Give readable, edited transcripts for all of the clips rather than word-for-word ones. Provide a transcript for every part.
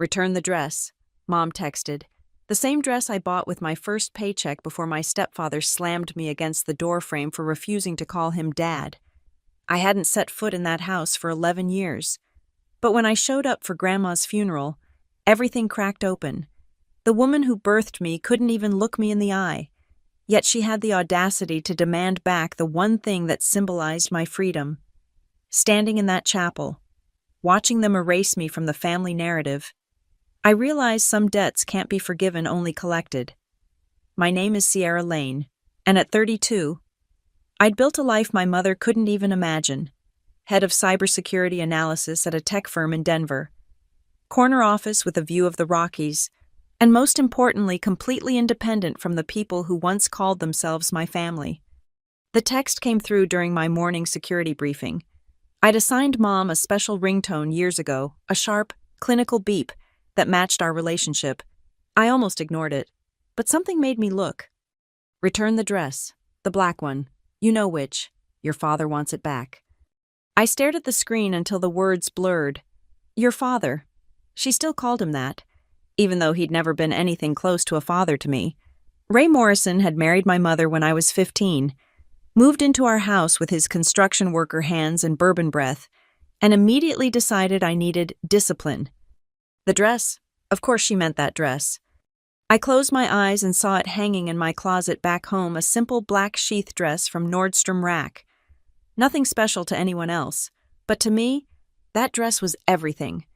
Return the dress, Mom texted. The same dress I bought with my first paycheck before my stepfather slammed me against the doorframe for refusing to call him Dad. I hadn't set foot in that house for 11 years. But when I showed up for Grandma's funeral, everything cracked open. The woman who birthed me couldn't even look me in the eye, yet she had the audacity to demand back the one thing that symbolized my freedom. Standing in that chapel, watching them erase me from the family narrative, I realized some debts can't be forgiven, only collected. My name is Sierra Lane, and at 32, I'd built a life my mother couldn't even imagine. Head of cybersecurity analysis at a tech firm in Denver, corner office with a view of the Rockies, and most importantly, completely independent from the people who once called themselves my family. The text came through during my morning security briefing. I'd assigned Mom a special ringtone years ago, a sharp, clinical beep that matched our relationship. I almost ignored it, but something made me look. Return the dress, the black one, you know which. Your father wants it back. I stared at the screen until the words blurred. Your father. She still called him that, even though he'd never been anything close to a father to me. Ray Morrison had married my mother when I was 15, moved into our house with his construction worker hands and bourbon breath, and immediately decided I needed discipline. The dress, of course she meant that dress. I closed my eyes and saw it hanging in my closet back home, a simple black sheath dress from Nordstrom Rack. Nothing special to anyone else, but to me, that dress was everything.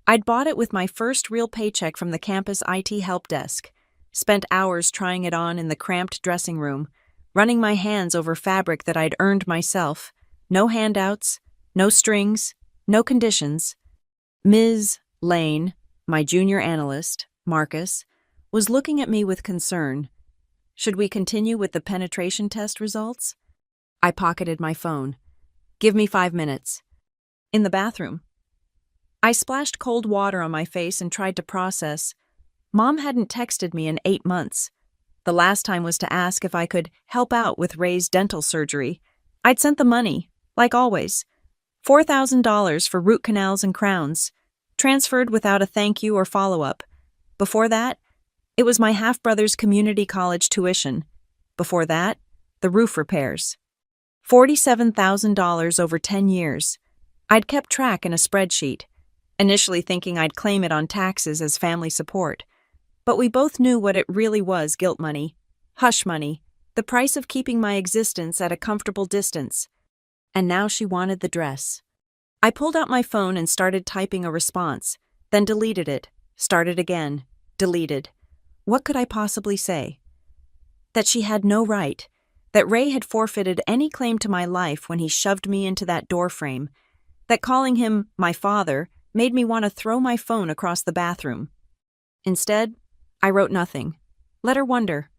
I'd bought it with my first real paycheck from the campus IT help desk, spent hours trying it on in the cramped dressing room, running my hands over fabric that I'd earned myself. No handouts, no strings, no conditions. Ms. Lane, my junior analyst, Marcus, was looking at me with concern. Should we continue with the penetration test results? I pocketed my phone. Give me 5 minutes. In the bathroom. I splashed cold water on my face and tried to process. Mom hadn't texted me in 8 months. The last time was to ask if I could help out with Ray's dental surgery. I'd sent the money, like always. $4,000 for root canals and crowns, transferred without a thank you or follow-up. Before that, it was my half-brother's community college tuition. Before that, the roof repairs. $47,000 over 10 years. I'd kept track in a spreadsheet, initially thinking I'd claim it on taxes as family support. But we both knew what it really was: guilt money, hush money, the price of keeping my existence at a comfortable distance. And now she wanted the dress. I pulled out my phone and started typing a response, then deleted it, started again, deleted. What could I possibly say? That she had no right, that Ray had forfeited any claim to my life when he shoved me into that doorframe, that calling him my father made me want to throw my phone across the bathroom. Instead, I wrote nothing. Let her wonder.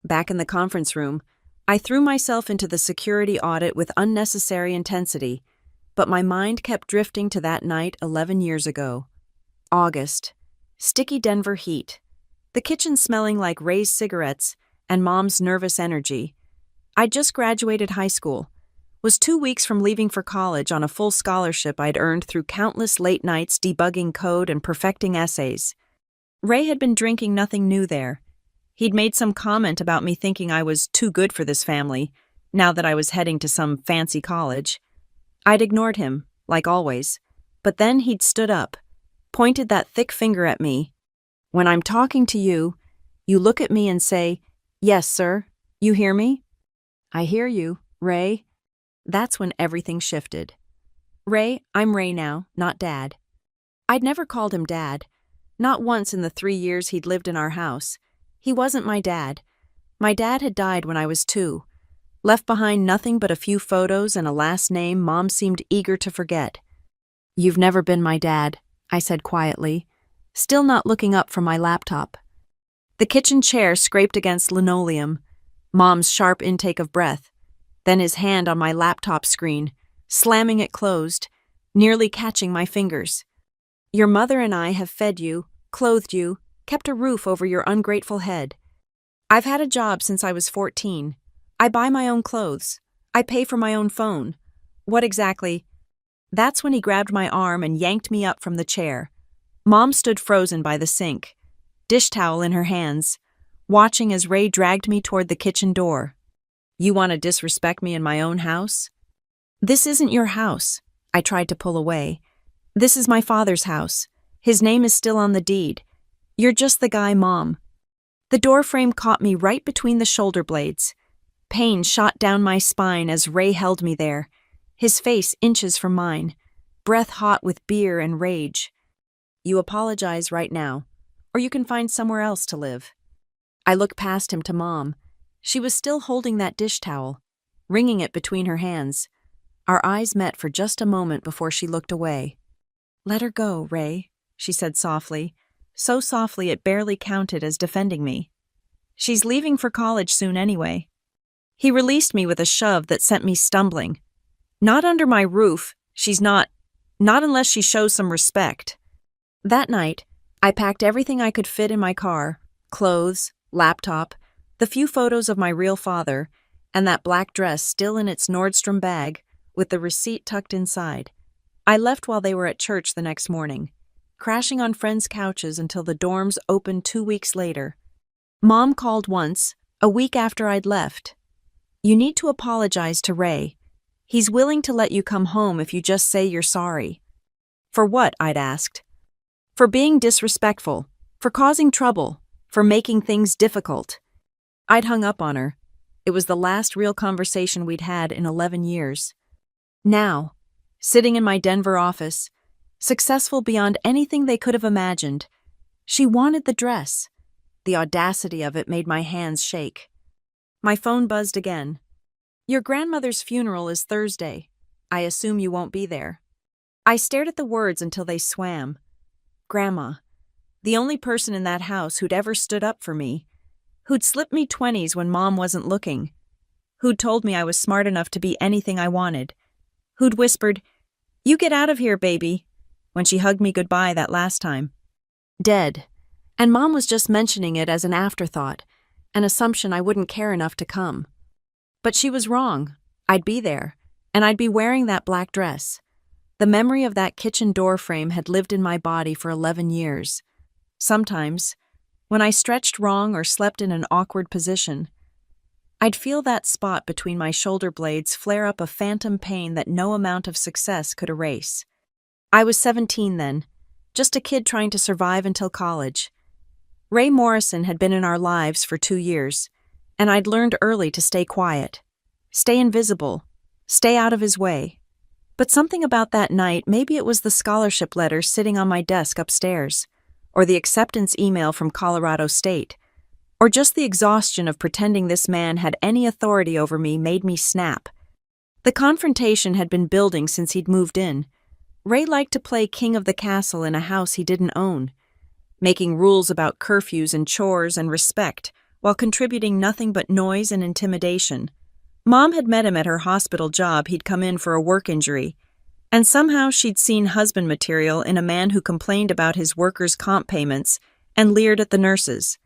Back in the conference room, I threw myself into the security audit with unnecessary intensity, but my mind kept drifting to that night 11 years ago. August. Sticky Denver heat. The kitchen smelling like Ray's cigarettes and Mom's nervous energy. I'd just graduated high school, was 2 weeks from leaving for college on a full scholarship I'd earned through countless late nights debugging code and perfecting essays. Ray had been drinking nothing new there. He'd made some comment about me thinking I was too good for this family, now that I was heading to some fancy college. I'd ignored him, like always, but then he'd stood up, pointed that thick finger at me. When I'm talking to you, you look at me and say, "Yes, sir, you hear me?" "I hear you, Ray." That's when everything shifted. "Ray, I'm Ray now, not Dad." I'd never called him Dad. Not once in the 3 years he'd lived in our house. He wasn't my dad. My dad had died when I was 2. Left behind nothing but a few photos and a last name Mom seemed eager to forget. "You've never been my dad," I said quietly, still not looking up from my laptop. The kitchen chair scraped against linoleum, Mom's sharp intake of breath, then his hand on my laptop screen, slamming it closed, nearly catching my fingers. "Your mother and I have fed you, clothed you, kept a roof over your ungrateful head. I've had a job since I was 14. I buy my own clothes. I pay for my own phone. What exactly?" That's when he grabbed my arm and yanked me up from the chair. Mom stood frozen by the sink, dish towel in her hands, watching as Ray dragged me toward the kitchen door. "You want to disrespect me in my own house?" "This isn't your house." I tried to pull away. "This is my father's house. His name is still on the deed. You're just the guy, Mom." The doorframe caught me right between the shoulder blades. Pain shot down my spine as Ray held me there, his face inches from mine, breath hot with beer and rage. "You apologize right now, or you can find somewhere else to live." I looked past him to Mom. She was still holding that dish towel, wringing it between her hands. Our eyes met for just a moment before she looked away. "Let her go, Ray," she said softly, so softly it barely counted as defending me. "She's leaving for college soon anyway." He released me with a shove that sent me stumbling. "Not under my roof, she's not unless she shows some respect." That night, I packed everything I could fit in my car: clothes, laptop, the few photos of my real father, and that black dress still in its Nordstrom bag, with the receipt tucked inside. I left while they were at church the next morning, crashing on friends' couches until the dorms opened 2 weeks later. Mom called once, a week after I'd left. "You need to apologize to Ray. He's willing to let you come home if you just say you're sorry." "For what?" I'd asked. "For being disrespectful, for causing trouble, for making things difficult." I'd hung up on her. It was the last real conversation we'd had in 11 years. Now, sitting in my Denver office, successful beyond anything they could have imagined, she wanted the dress. The audacity of it made my hands shake. My phone buzzed again. "Your grandmother's funeral is Thursday. I assume you won't be there." I stared at the words until they swam. Grandma, the only person in that house who'd ever stood up for me, who'd slipped me 20s when Mom wasn't looking, who'd told me I was smart enough to be anything I wanted, who'd whispered, "You get out of here, baby," when she hugged me goodbye that last time. Dead. And Mom was just mentioning it as an afterthought, an assumption I wouldn't care enough to come. But she was wrong. I'd be there, and I'd be wearing that black dress. The memory of that kitchen door frame had lived in my body for 11 years. Sometimes, when I stretched wrong or slept in an awkward position, I'd feel that spot between my shoulder blades flare up a phantom pain that no amount of success could erase. I was 17 then, just a kid trying to survive until college. Ray Morrison had been in our lives for 2 years, and I'd learned early to stay quiet, stay invisible, stay out of his way. But something about that night, maybe it was the scholarship letter sitting on my desk upstairs, or the acceptance email from Colorado State, or just the exhaustion of pretending this man had any authority over me, made me snap. The confrontation had been building since he'd moved in. Ray liked to play king of the castle in a house he didn't own, making rules about curfews and chores and respect, while contributing nothing but noise and intimidation. Mom had met him at her hospital job. He'd come in for a work injury, and somehow she'd seen husband material in a man who complained about his workers' comp payments and leered at the nurses.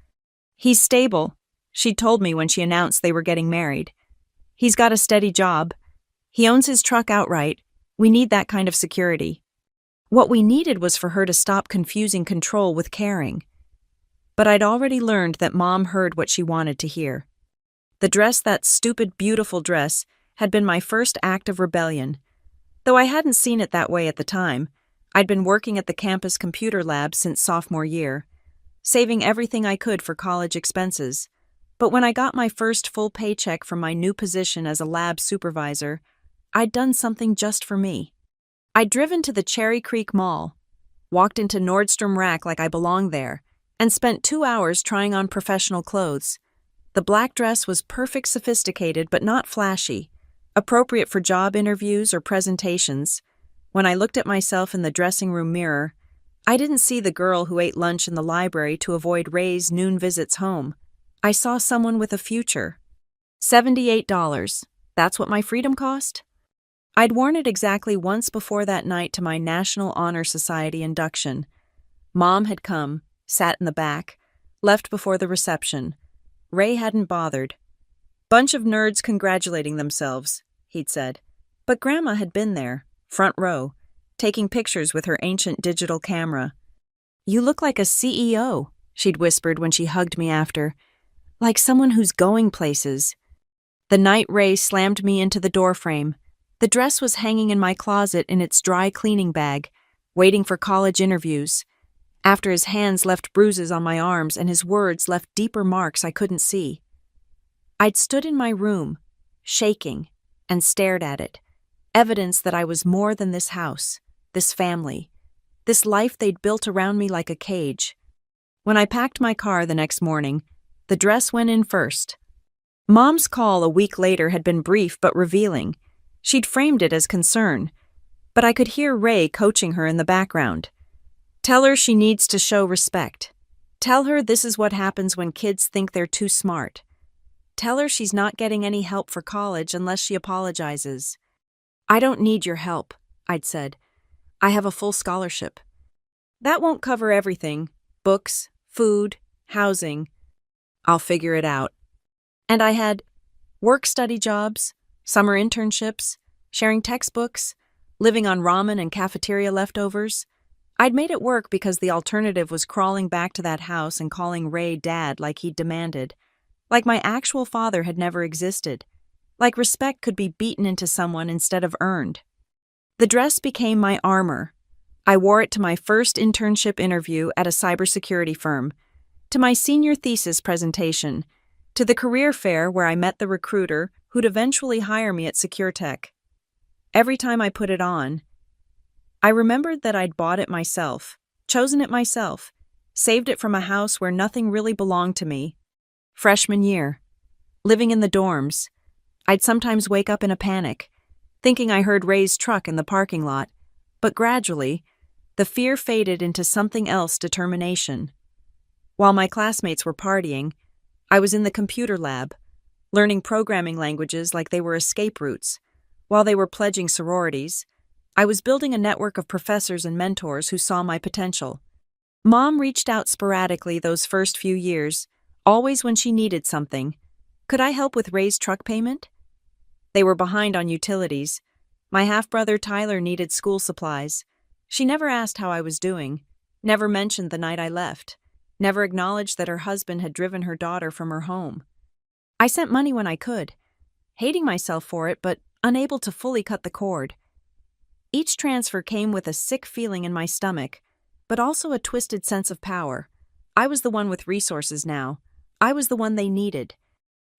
"He's stable," she'd told me when she announced they were getting married. "He's got a steady job. He owns his truck outright. We need that kind of security." What we needed was for her to stop confusing control with caring. But I'd already learned that Mom heard what she wanted to hear. The dress, that stupid, beautiful dress, had been my first act of rebellion. Though I hadn't seen it that way at the time, I'd been working at the campus computer lab since sophomore year, saving everything I could for college expenses. But when I got my first full paycheck from my new position as a lab supervisor, I'd done something just for me. I'd driven to the Cherry Creek Mall, walked into Nordstrom Rack like I belonged there, and spent 2 hours trying on professional clothes. The black dress was perfect, sophisticated but not flashy, appropriate for job interviews or presentations. When I looked at myself in the dressing room mirror, I didn't see the girl who ate lunch in the library to avoid Ray's noon visits home. I saw someone with a future. $78. That's what my freedom cost? I'd worn it exactly once before that night to my National Honor Society induction. Mom had come, sat in the back, left before the reception. Ray hadn't bothered. "Bunch of nerds congratulating themselves," he'd said. But Grandma had been there, front row, taking pictures with her ancient digital camera. "You look like a CEO," she'd whispered when she hugged me after. "Like someone who's going places." The night Ray slammed me into the doorframe. The dress was hanging in my closet in its dry cleaning bag, waiting for college interviews. After his hands left bruises on my arms and his words left deeper marks I couldn't see. I'd stood in my room, shaking, and stared at it. Evidence that I was more than this house, this family, this life they'd built around me like a cage. When I packed my car the next morning, the dress went in first. Mom's call a week later had been brief but revealing. She'd framed it as concern, but I could hear Ray coaching her in the background. "Tell her she needs to show respect. Tell her this is what happens when kids think they're too smart. Tell her she's not getting any help for college unless she apologizes." "I don't need your help," I'd said. "I have a full scholarship." "That won't cover everything. Books, food, housing. I'll figure it out." And I had work-study jobs, summer internships, sharing textbooks, living on ramen and cafeteria leftovers. I'd made it work because the alternative was crawling back to that house and calling Ray Dad like he'd demanded. Like my actual father had never existed. Like respect could be beaten into someone instead of earned. The dress became my armor. I wore it to my first internship interview at a cybersecurity firm, to my senior thesis presentation, to the career fair where I met the recruiter who'd eventually hire me at SecureTech. Every time I put it on, I remembered that I'd bought it myself, chosen it myself, saved it from a house where nothing really belonged to me. Freshman year, living in the dorms, I'd sometimes wake up in a panic, thinking I heard Ray's truck in the parking lot, but gradually, the fear faded into something else: determination. While my classmates were partying, I was in the computer lab, learning programming languages like they were escape routes. While they were pledging sororities, I was building a network of professors and mentors who saw my potential. Mom reached out sporadically those first few years, always when she needed something. Could I help with Ray's truck payment? They were behind on utilities. My half-brother Tyler needed school supplies. She never asked how I was doing, never mentioned the night I left, never acknowledged that her husband had driven her daughter from her home. I sent money when I could, hating myself for it but unable to fully cut the cord. Each transfer came with a sick feeling in my stomach, but also a twisted sense of power. I was the one with resources now. I was the one they needed.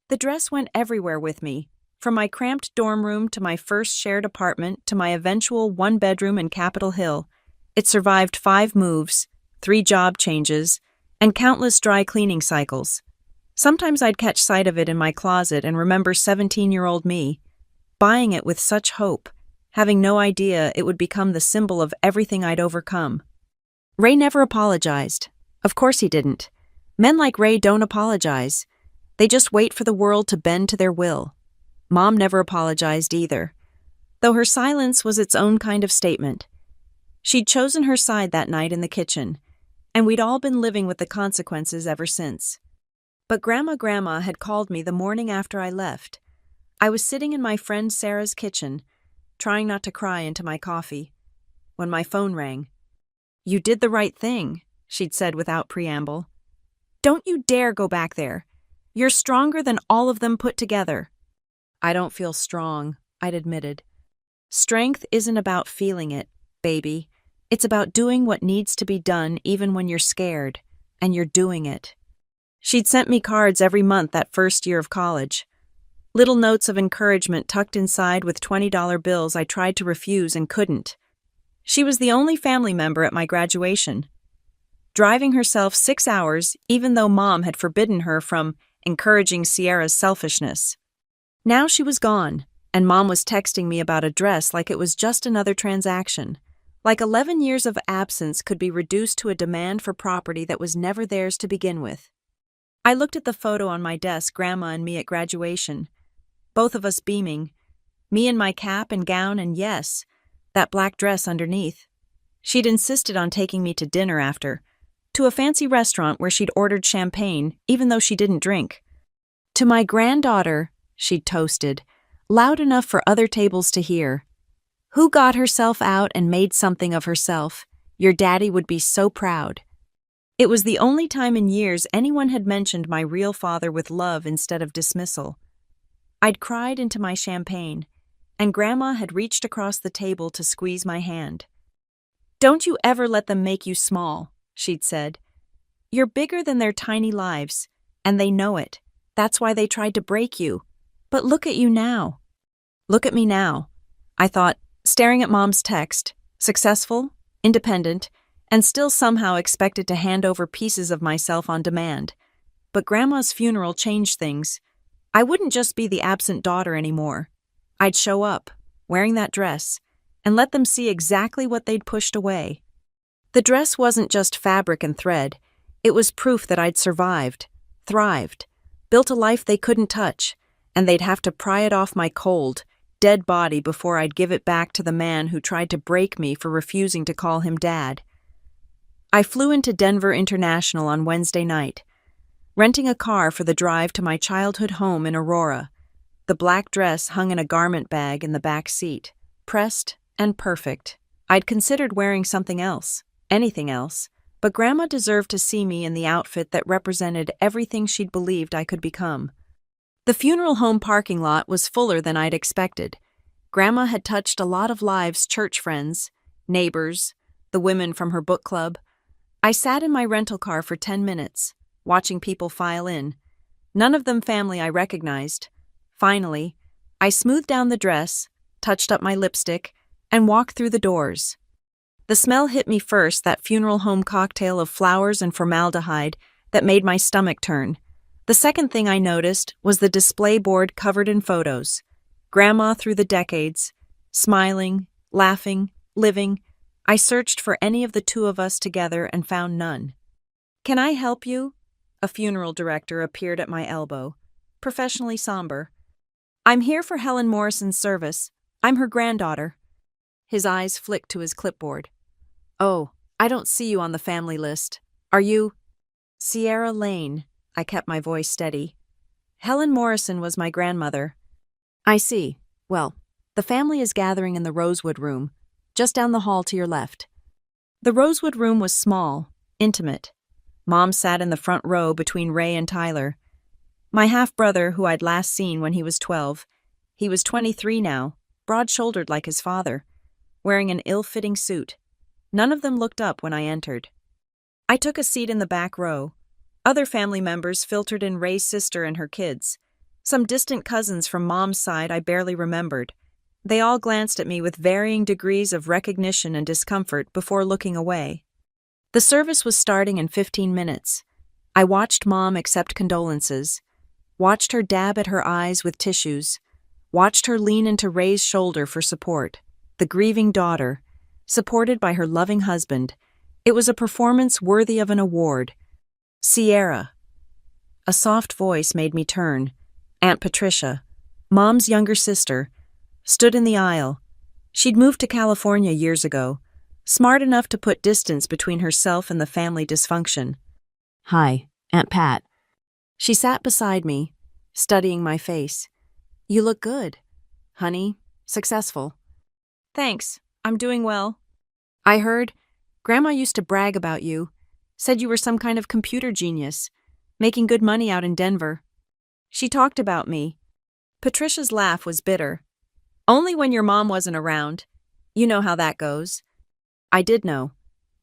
The dress went everywhere with me, from my cramped dorm room to my first shared apartment to my eventual one-bedroom in Capitol Hill. It survived 5 moves, 3 job changes, and countless dry cleaning cycles. Sometimes I'd catch sight of it in my closet and remember 17-year-old me, buying it with such hope, having no idea it would become the symbol of everything I'd overcome. Ray never apologized. Of course he didn't. Men like Ray don't apologize. They just wait for the world to bend to their will. Mom never apologized either, though her silence was its own kind of statement. She'd chosen her side that night in the kitchen, and we'd all been living with the consequences ever since. But Grandma had called me the morning after I left. I was sitting in my friend Sarah's kitchen, trying not to cry into my coffee, when my phone rang. "You did the right thing," she'd said without preamble. "Don't you dare go back there. You're stronger than all of them put together." "I don't feel strong," I'd admitted. "Strength isn't about feeling it, baby. It's about doing what needs to be done even when you're scared, and you're doing it." She'd sent me cards every month that first year of college. Little notes of encouragement tucked inside with $20 bills I tried to refuse and couldn't. She was the only family member at my graduation, driving herself 6 hours even though Mom had forbidden her from encouraging Sierra's selfishness. Now she was gone, and Mom was texting me about a dress like it was just another transaction. Like 11 years of absence could be reduced to a demand for property that was never theirs to begin with. I looked at the photo on my desk, Grandma and me at graduation, both of us beaming, me in my cap and gown and yes, that black dress underneath. She'd insisted on taking me to dinner after, to a fancy restaurant where she'd ordered champagne even though she didn't drink. "To my granddaughter," she'd toasted, loud enough for other tables to hear. "Who got herself out and made something of herself? Your daddy would be so proud. It was the only time in years anyone had mentioned my real father with love instead of dismissal. I'd cried into my champagne, and Grandma had reached across the table to squeeze my hand. "Don't you ever let them make you small," she'd said. "You're bigger than their tiny lives, and they know it. That's why they tried to break you. But look at you now." Look at me now, I thought, staring at Mom's text, successful, independent, and still somehow expected to hand over pieces of myself on demand. But Grandma's funeral changed things. I wouldn't just be the absent daughter anymore. I'd show up, wearing that dress, and let them see exactly what they'd pushed away. The dress wasn't just fabric and thread. It was proof that I'd survived, thrived, built a life they couldn't touch, and they'd have to pry it off my cold, dead body before I'd give it back to the man who tried to break me for refusing to call him Dad. I flew into Denver International on Wednesday night, renting a car for the drive to my childhood home in Aurora. The black dress hung in a garment bag in the back seat, pressed and perfect. I'd considered wearing something else, anything else, but Grandma deserved to see me in the outfit that represented everything she'd believed I could become. The funeral home parking lot was fuller than I'd expected. Grandma had touched a lot of lives: church friends, neighbors, the women from her book club. I sat in my rental car for 10 minutes, watching people file in. None of them family I recognized. Finally, I smoothed down the dress, touched up my lipstick, and walked through the doors. The smell hit me first, that funeral home cocktail of flowers and formaldehyde that made my stomach turn. The second thing I noticed was the display board covered in photos. Grandma through the decades, smiling, laughing, living. I searched for any of the two of us together and found none. "Can I help you?" A funeral director appeared at my elbow, professionally somber. "I'm here for Helen Morrison's service. I'm her granddaughter." His eyes flicked to his clipboard. "Oh, I don't see you on the family list. Are you—" "Sierra Lane." I kept my voice steady. "Helen Morrison was my grandmother." "I see. Well, the family is gathering in the Rosewood Room, just down the hall to your left." The Rosewood Room was small, intimate. Mom sat in the front row between Ray and Tyler. My half-brother, who I'd last seen when he was 12, he was 23 now, broad-shouldered like his father, wearing an ill-fitting suit. None of them looked up when I entered. I took a seat in the back row. Other family members filtered in: Ray's sister and her kids. Some distant cousins from Mom's side I barely remembered. They all glanced at me with varying degrees of recognition and discomfort before looking away. The service was starting in 15 minutes. I watched Mom accept condolences, watched her dab at her eyes with tissues, watched her lean into Ray's shoulder for support. The grieving daughter, supported by her loving husband. It was a performance worthy of an award. "Sierra." A soft voice made me turn. Aunt Patricia, Mom's younger sister, stood in the aisle. She'd moved to California years ago, smart enough to put distance between herself and the family dysfunction. "Hi, Aunt Pat." She sat beside me, studying my face. "You look good, honey, successful." "Thanks, I'm doing well. I heard Grandma used to brag about you, said you were some kind of computer genius, making good money out in Denver. She talked about me." Patricia's laugh was bitter. "Only when your mom wasn't around. You know how that goes." I did know.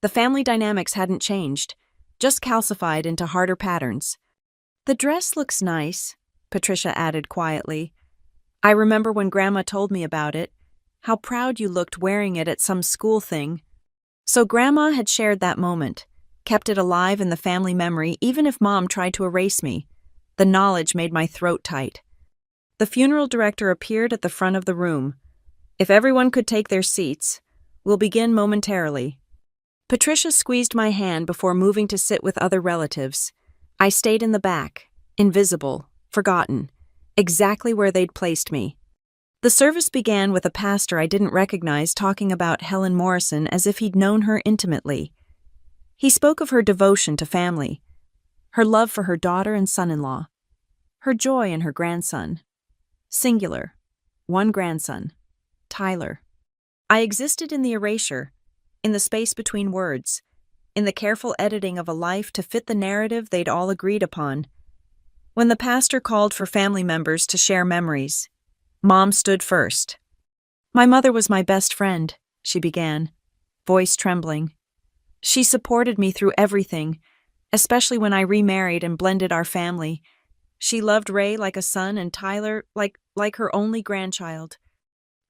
The family dynamics hadn't changed, just calcified into harder patterns. "The dress looks nice," Patricia added quietly. "I remember when Grandma told me about it, how proud you looked wearing it at some school thing." So Grandma had shared that moment, kept it alive in the family memory even if Mom tried to erase me. The knowledge made my throat tight. The funeral director appeared at the front of the room. "If everyone could take their seats, we'll begin momentarily." Patricia squeezed my hand before moving to sit with other relatives. I stayed in the back, invisible, forgotten, exactly where they'd placed me. The service began with a pastor I didn't recognize talking about Helen Morrison as if he'd known her intimately. He spoke of her devotion to family, her love for her daughter and son-in-law, her joy in her grandson. Singular. One grandson. Tyler. I existed in the erasure, in the space between words. in the careful editing of a life to fit the narrative they'd all agreed upon. When the pastor called for family members to share memories, Mom stood first. "My mother was my best friend," she began, voice trembling. "She supported me through everything, especially when I remarried and blended our family. She loved Ray like a son and Tyler like her only grandchild."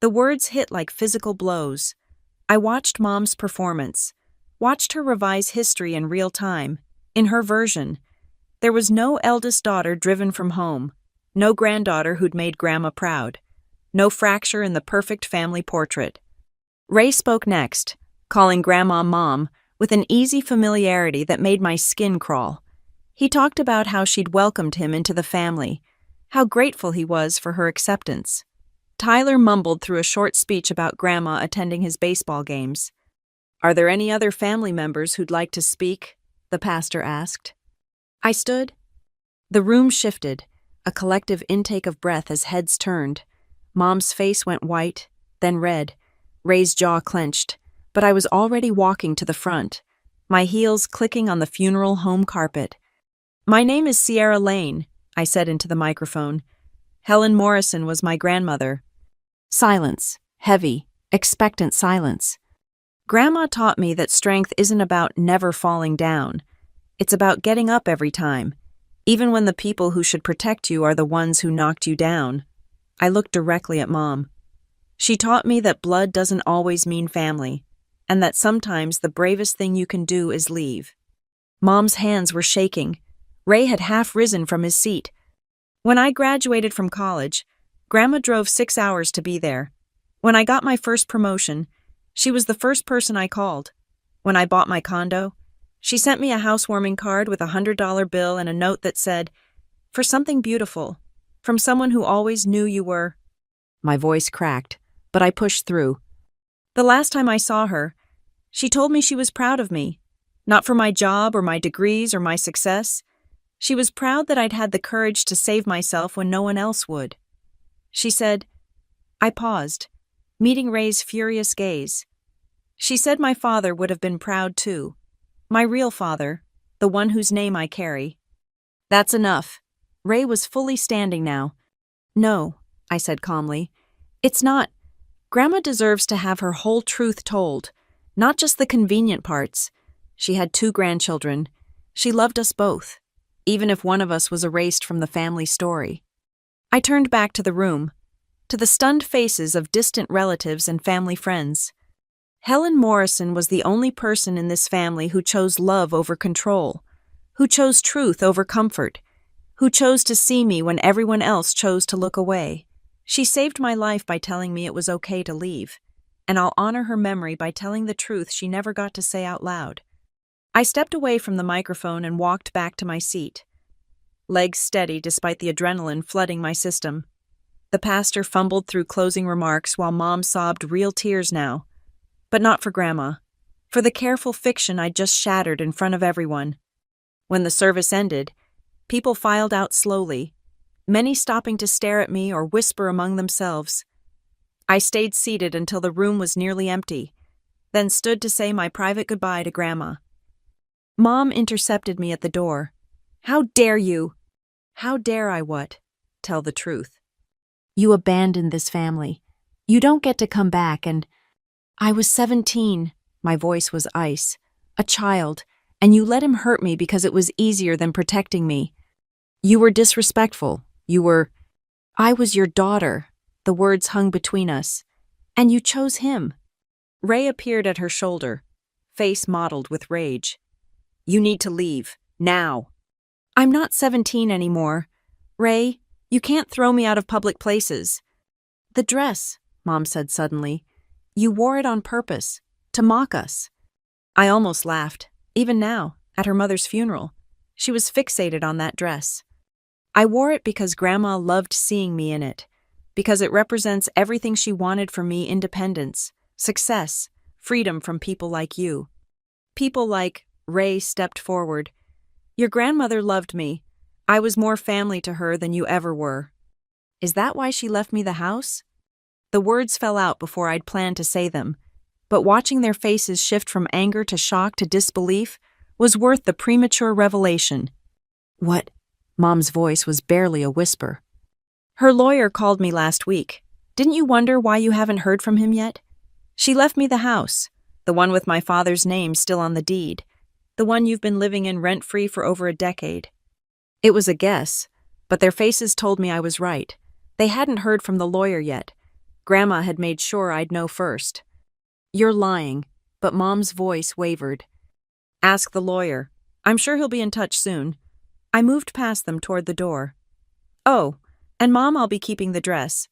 The words hit like physical blows. I watched Mom's performance, watched her revise history in real time, in her version. There was no eldest daughter driven from home, no granddaughter who'd made Grandma proud, no fracture in the perfect family portrait. Ray spoke next, calling Grandma Mom with an easy familiarity that made my skin crawl. He talked about how she'd welcomed him into the family, how grateful he was for her acceptance. Tyler mumbled through a short speech about Grandma attending his baseball games. "Are there any other family members who'd like to speak?" the pastor asked. I stood. The room shifted, a collective intake of breath as heads turned. Mom's face went white, then red. Ray's jaw clenched, but I was already walking to the front, my heels clicking on the funeral home carpet. "My name is Sierra Lane," I said into the microphone. "Helen Morrison was my grandmother." Silence, heavy, expectant silence. Grandma taught me that strength isn't about never falling down. It's about getting up every time, even when the people who should protect you are the ones who knocked you down. I looked directly at Mom. She taught me that blood doesn't always mean family, and that sometimes the bravest thing you can do is leave. Mom's hands were shaking. Ray had half risen from his seat. "When I graduated from college, Grandma drove 6 hours to be there. When I got my first promotion, she was the first person I called. When I bought my condo, she sent me a housewarming card with a $100 bill and a note that said, 'For something beautiful, from someone who always knew you were.'" My voice cracked, but I pushed through. "The last time I saw her, she told me she was proud of me, not for my job or my degrees or my success. She was proud that I'd had the courage to save myself when no one else would." She said, I paused, meeting Ray's furious gaze. "She said my father would have been proud too. My real father, the one whose name I carry." "That's enough." Ray was fully standing now. "No," I said calmly. "It's not. Grandma deserves to have her whole truth told, not just the convenient parts. She had 2 grandchildren. She loved us both, even if one of us was erased from the family story." I turned back to the room, to the stunned faces of distant relatives and family friends. Helen Morrison was the only person in this family who chose love over control, who chose truth over comfort, who chose to see me when everyone else chose to look away. She saved my life by telling me it was okay to leave, and I'll honor her memory by telling the truth she never got to say out loud. I stepped away from the microphone and walked back to my seat, legs steady despite the adrenaline flooding my system. The pastor fumbled through closing remarks while Mom sobbed real tears now. But not for Grandma, for the careful fiction I'd just shattered in front of everyone. When the service ended, people filed out slowly, many stopping to stare at me or whisper among themselves. I stayed seated until the room was nearly empty, then stood to say my private goodbye to Grandma. Mom intercepted me at the door. "How dare you?" "How dare I what?" "Tell the truth." "You abandoned this family. You don't get to come back and—" "I was 17, my voice was ice, a child, and you let him hurt me because it was easier than protecting me. You were disrespectful. I was your daughter," the words hung between us, "and you chose him." Ray appeared at her shoulder, face mottled with rage. "You need to leave, now." "I'm not 17 anymore. Ray, you can't throw me out of public places." "The dress," Mom said suddenly. "You wore it on purpose, to mock us." I almost laughed, even now, at her mother's funeral. She was fixated on that dress. "I wore it because Grandma loved seeing me in it, because it represents everything she wanted for me: independence, success, freedom from people like you. People like," Ray stepped forward, "your grandmother loved me. I was more family to her than you ever were." "Is that why she left me the house?" The words fell out before I'd planned to say them. but watching their faces shift from anger to shock to disbelief was worth the premature revelation. "What?" Mom's voice was barely a whisper. "Her lawyer called me last week. Didn't you wonder why you haven't heard from him yet? She left me the house, the one with my father's name still on the deed, the one you've been living in rent-free for over a decade." It was a guess, but their faces told me I was right. They hadn't heard from the lawyer yet. Grandma had made sure I'd know first. "You're lying," but Mom's voice wavered. "Ask the lawyer. I'm sure he'll be in touch soon." I moved past them toward the door. "Oh, and Mom, I'll be keeping the dress.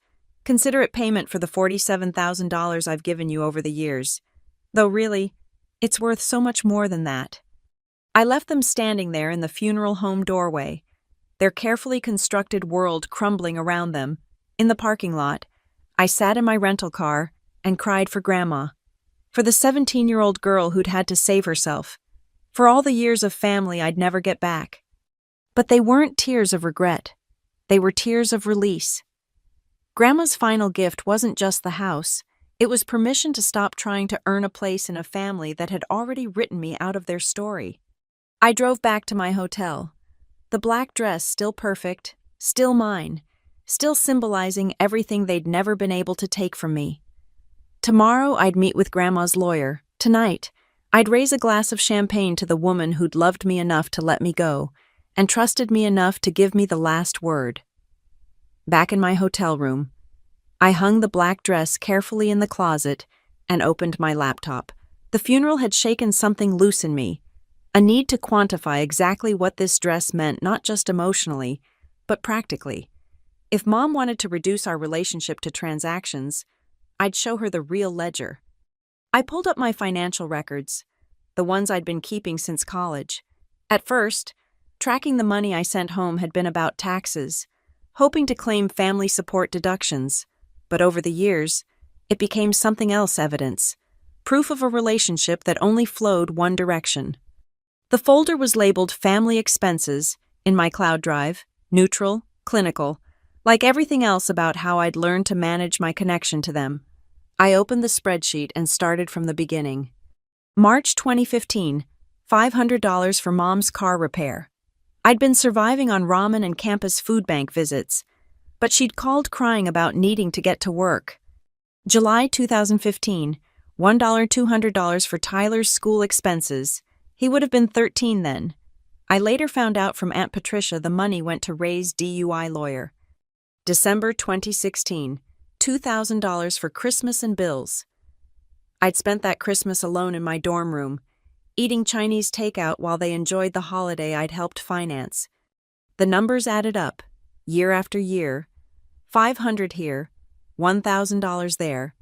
Consider it payment for the $47,000 I've given you over the years. Though really, it's worth so much more than that." I left them standing there in the funeral home doorway, their carefully constructed world crumbling around them. In the parking lot, I sat in my rental car and cried for Grandma, for the 17-year-old girl who'd had to save herself, for all the years of family I'd never get back. But they weren't tears of regret. They were tears of release. Grandma's final gift wasn't just the house. It was permission to stop trying to earn a place in a family that had already written me out of their story. I drove back to my hotel. The black dress still perfect, still mine, still symbolizing everything they'd never been able to take from me. Tomorrow I'd meet with Grandma's lawyer. Tonight, I'd raise a glass of champagne to the woman who'd loved me enough to let me go, and trusted me enough to give me the last word. Back in my hotel room, I hung the black dress carefully in the closet and opened my laptop. The funeral had shaken something loose in me, a need to quantify exactly what this dress meant, not just emotionally, but practically. If Mom wanted to reduce our relationship to transactions, I'd show her the real ledger. I pulled up my financial records, the ones I'd been keeping since college. At first, tracking the money I sent home had been about taxes, hoping to claim family support deductions, but over the years, it became something else: evidence, proof of a relationship that only flowed one direction. The folder was labeled Family Expenses in my cloud drive, neutral, clinical, like everything else about how I'd learned to manage my connection to them. I opened the spreadsheet and started from the beginning. March 2015, $500 for Mom's car repair. I'd been surviving on ramen and campus food bank visits, but she'd called crying about needing to get to work. July 2015, $200 for Tyler's school expenses. He would have been 13 then. I later found out from Aunt Patricia the money went to Ray's DUI lawyer. December 2016, $2,000 for Christmas and bills. I'd spent that Christmas alone in my dorm room, eating Chinese takeout while they enjoyed the holiday I'd helped finance. The numbers added up, year after year. $500 here, $1,000 there,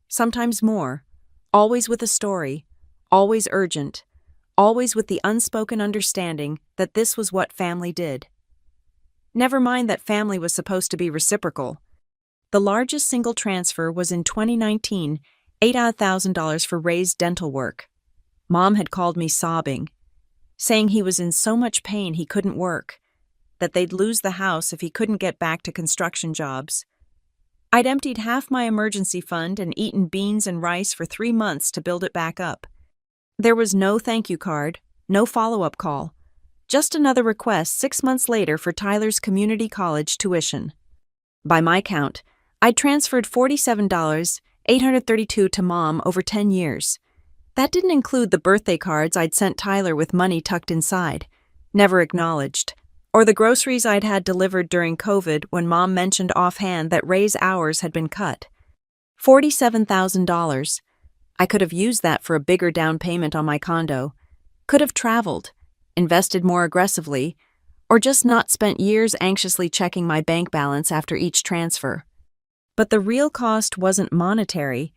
sometimes more, always with a story, always urgent, always with the unspoken understanding that this was what family did. Never mind that family was supposed to be reciprocal. The largest single transfer was in 2019, $8,000 for Ray's dental work. Mom had called me sobbing, saying he was in so much pain he couldn't work, that they'd lose the house if he couldn't get back to construction jobs. I'd emptied half my emergency fund and eaten beans and rice for 3 months to build it back up. There was no thank you card, no follow-up call, just another request 6 months later for Tyler's community college tuition. By my count, I'd transferred $47,832 to Mom over 10 years. That didn't include the birthday cards I'd sent Tyler with money tucked inside, never acknowledged, or the groceries I'd had delivered during COVID when Mom mentioned offhand that Ray's hours had been cut. $47,000. I could have used that for a bigger down payment on my condo, could have traveled, invested more aggressively, or just not spent years anxiously checking my bank balance after each transfer. But the real cost wasn't monetary.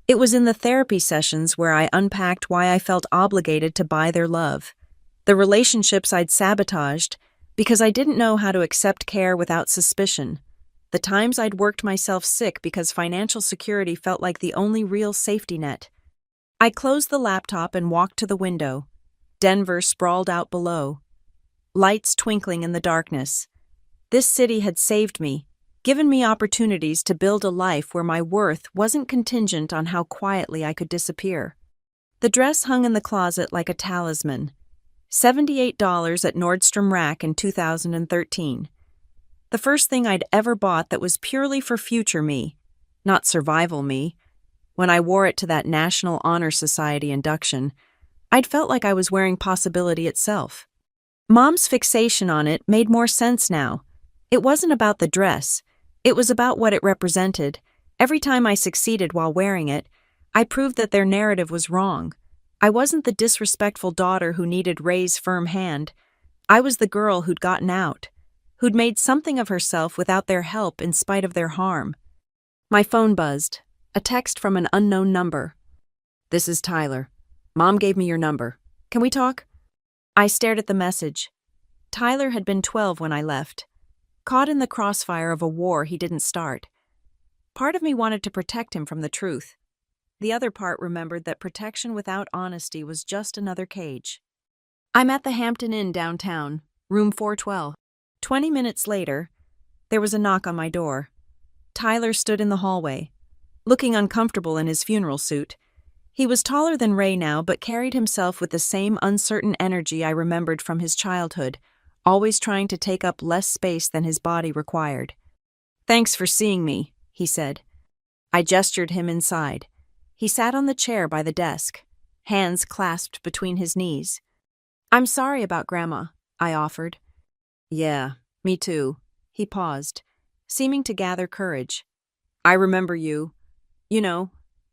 It was in the therapy sessions where I unpacked why I felt obligated to buy their love, the relationships I'd sabotaged because I didn't know how to accept care without suspicion, the times I'd worked myself sick because financial security felt like the only real safety net. I closed the laptop and walked to the window. Denver sprawled out below, lights twinkling in the darkness. This city had saved me, given me opportunities to build a life where my worth wasn't contingent on how quietly I could disappear. The dress hung in the closet like a talisman. $78 at Nordstrom Rack in 2013. The first thing I'd ever bought that was purely for future me, not survival me. When I wore it to that National Honor Society induction, I'd felt like I was wearing possibility itself. Mom's fixation on it made more sense now. It wasn't about the dress. It was about what it represented. Every time I succeeded while wearing it, I proved that their narrative was wrong. I wasn't the disrespectful daughter who needed Ray's firm hand. I was the girl who'd gotten out, who'd made something of herself without their help in spite of their harm. My phone buzzed. A text from an unknown number. "This is Tyler. Mom gave me your number. Can we talk?" I stared at the message. Tyler had been 12 when I left, caught in the crossfire of a war he didn't start. Part of me wanted to protect him from the truth. The other part remembered that protection without honesty was just another cage. I'm at the Hampton Inn downtown, room 412. 20 minutes later, there was a knock on my door. Tyler stood in the hallway, looking uncomfortable in his funeral suit. He was taller than Ray now, but carried himself with the same uncertain energy I remembered from his childhood, always trying to take up less space than his body required. "Thanks for seeing me," he said. I gestured him inside. He sat on the chair by the desk, hands clasped between his knees. "I'm sorry about Grandma," I offered. "Yeah, me too." He paused, seeming to gather courage. "I remember you. You know,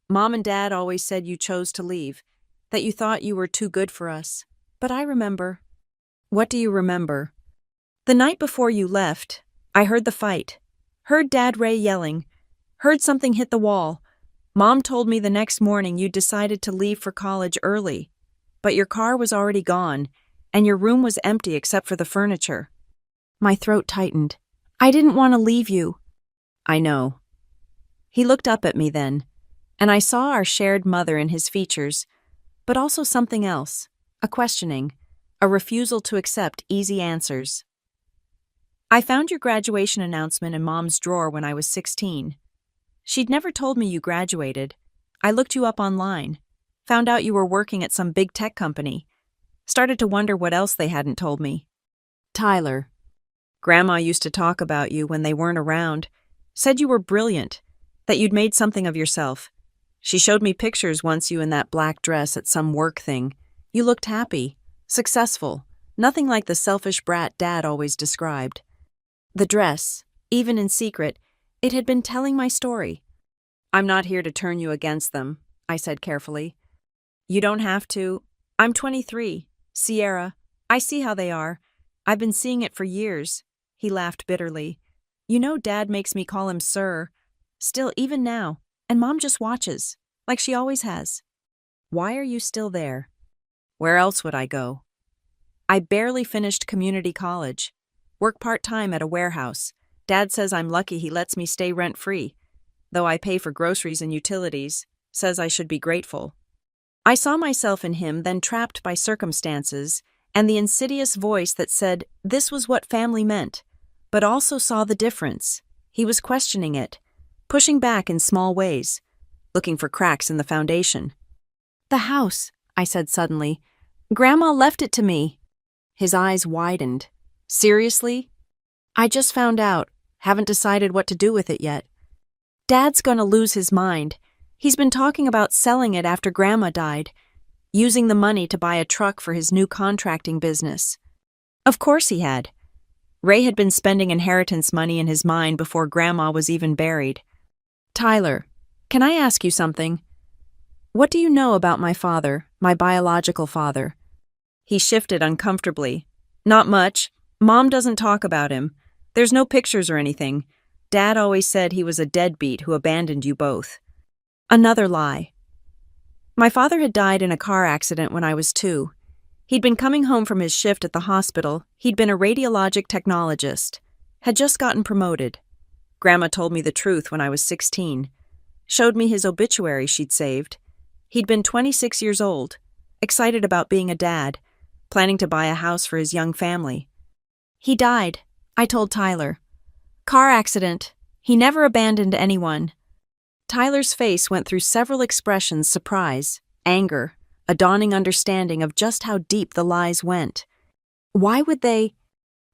Mom and Dad always said you chose to leave, that you thought you were too good for us. But I remember." "What do you remember?" "The night before you left, I heard the fight. Heard Dad Ray yelling. Heard something hit the wall. Mom told me the next morning you decided to leave for college early. But your car was already gone, and your room was empty except for the furniture." My throat tightened. "I didn't want to leave you." "I know." He looked up at me then, and I saw our shared mother in his features, but also something else, a questioning, a refusal to accept easy answers. "I found your graduation announcement in Mom's drawer when I was 16. She'd never told me you graduated. I looked you up online, found out you were working at some big tech company. Started to wonder what else they hadn't told me." "Tyler, Grandma used to talk about you when they weren't around, said you were brilliant, that you'd made something of yourself. She showed me pictures once you in that black dress at some work thing. You looked happy, successful, nothing like the selfish brat Dad always described." The dress, even in secret, it had been telling my story. "I'm not here to turn you against them," I said carefully. "You don't have to. I'm 23. Sierra, I see how they are. I've been seeing it for years." He laughed bitterly. "You know Dad makes me call him sir. Still, even now, and Mom just watches, like she always has." "Why are you still there?" "Where else would I go?" "I barely finished community college. Work part-time at a warehouse. Dad says I'm lucky he lets me stay rent-free, though I pay for groceries and utilities, says I should be grateful." I saw myself in him then trapped by circumstances and the insidious voice that said this was what family meant, but also saw the difference. He was questioning it, pushing back in small ways, looking for cracks in the foundation. "The house," I said suddenly. "Grandma left it to me." His eyes widened. "Seriously?" "I just found out. Haven't decided what to do with it yet." "Dad's gonna lose his mind. He's been talking about selling it after Grandma died, using the money to buy a truck for his new contracting business." Of course he had. Ray had been spending inheritance money in his mind before Grandma was even buried. "Tyler, can I ask you something? What do you know about my father, my biological father?" He shifted uncomfortably. "Not much. Mom doesn't talk about him. There's no pictures or anything. Dad always said he was a deadbeat who abandoned you both." Another lie. My father had died in a car accident when I was 2. He'd been coming home from his shift at the hospital. He'd been a radiologic technologist, had just gotten promoted. Grandma told me the truth when I was 16, showed me his obituary she'd saved. He'd been 26 years old, excited about being a dad, planning to buy a house for his young family. "He died," I told Tyler. "Car accident. He never abandoned anyone. Tyler's face went through several expressions: surprise, anger, a dawning understanding of just how deep the lies went. Why would they?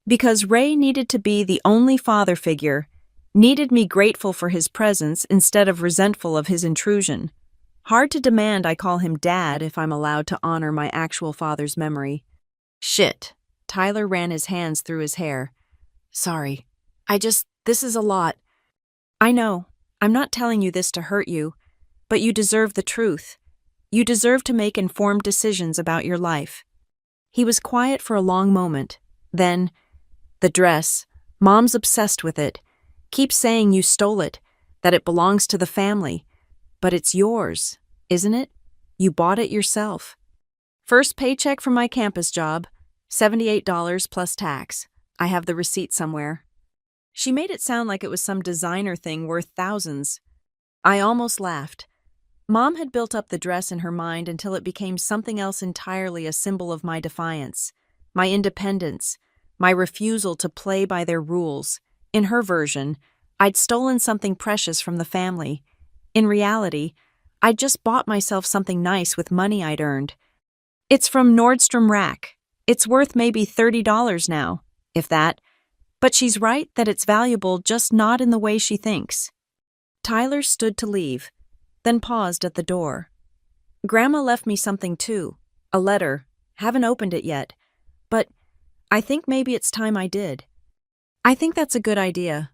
Because Ray needed to be the only father figure, needed me grateful for his presence instead of resentful of his intrusion. Hard to demand I call him Dad if I'm allowed to honor my actual father's memory. Shit. Tyler ran his hands through his hair. Sorry. This is a lot. I know. I'm not telling you this to hurt you, but you deserve the truth. You deserve to make informed decisions about your life. He was quiet for a long moment. Then, the dress. Mom's obsessed with it. Keeps saying you stole it, that it belongs to the family. But it's yours, isn't it? You bought it yourself. First paycheck from my campus job, $78 plus tax. I have the receipt somewhere. She made it sound like it was some designer thing worth thousands. I almost laughed. Mom had built up the dress in her mind until it became something else entirely, a symbol of my defiance, my independence, my refusal to play by their rules. In her version, I'd stolen something precious from the family. In reality, I'd just bought myself something nice with money I'd earned. It's from Nordstrom Rack. It's worth maybe $30 now, if that. But she's right that it's valuable, just not in the way she thinks. Tyler stood to leave, then paused at the door. Grandma left me something too, a letter. Haven't opened it yet, but I think maybe it's time I did. I think that's a good idea.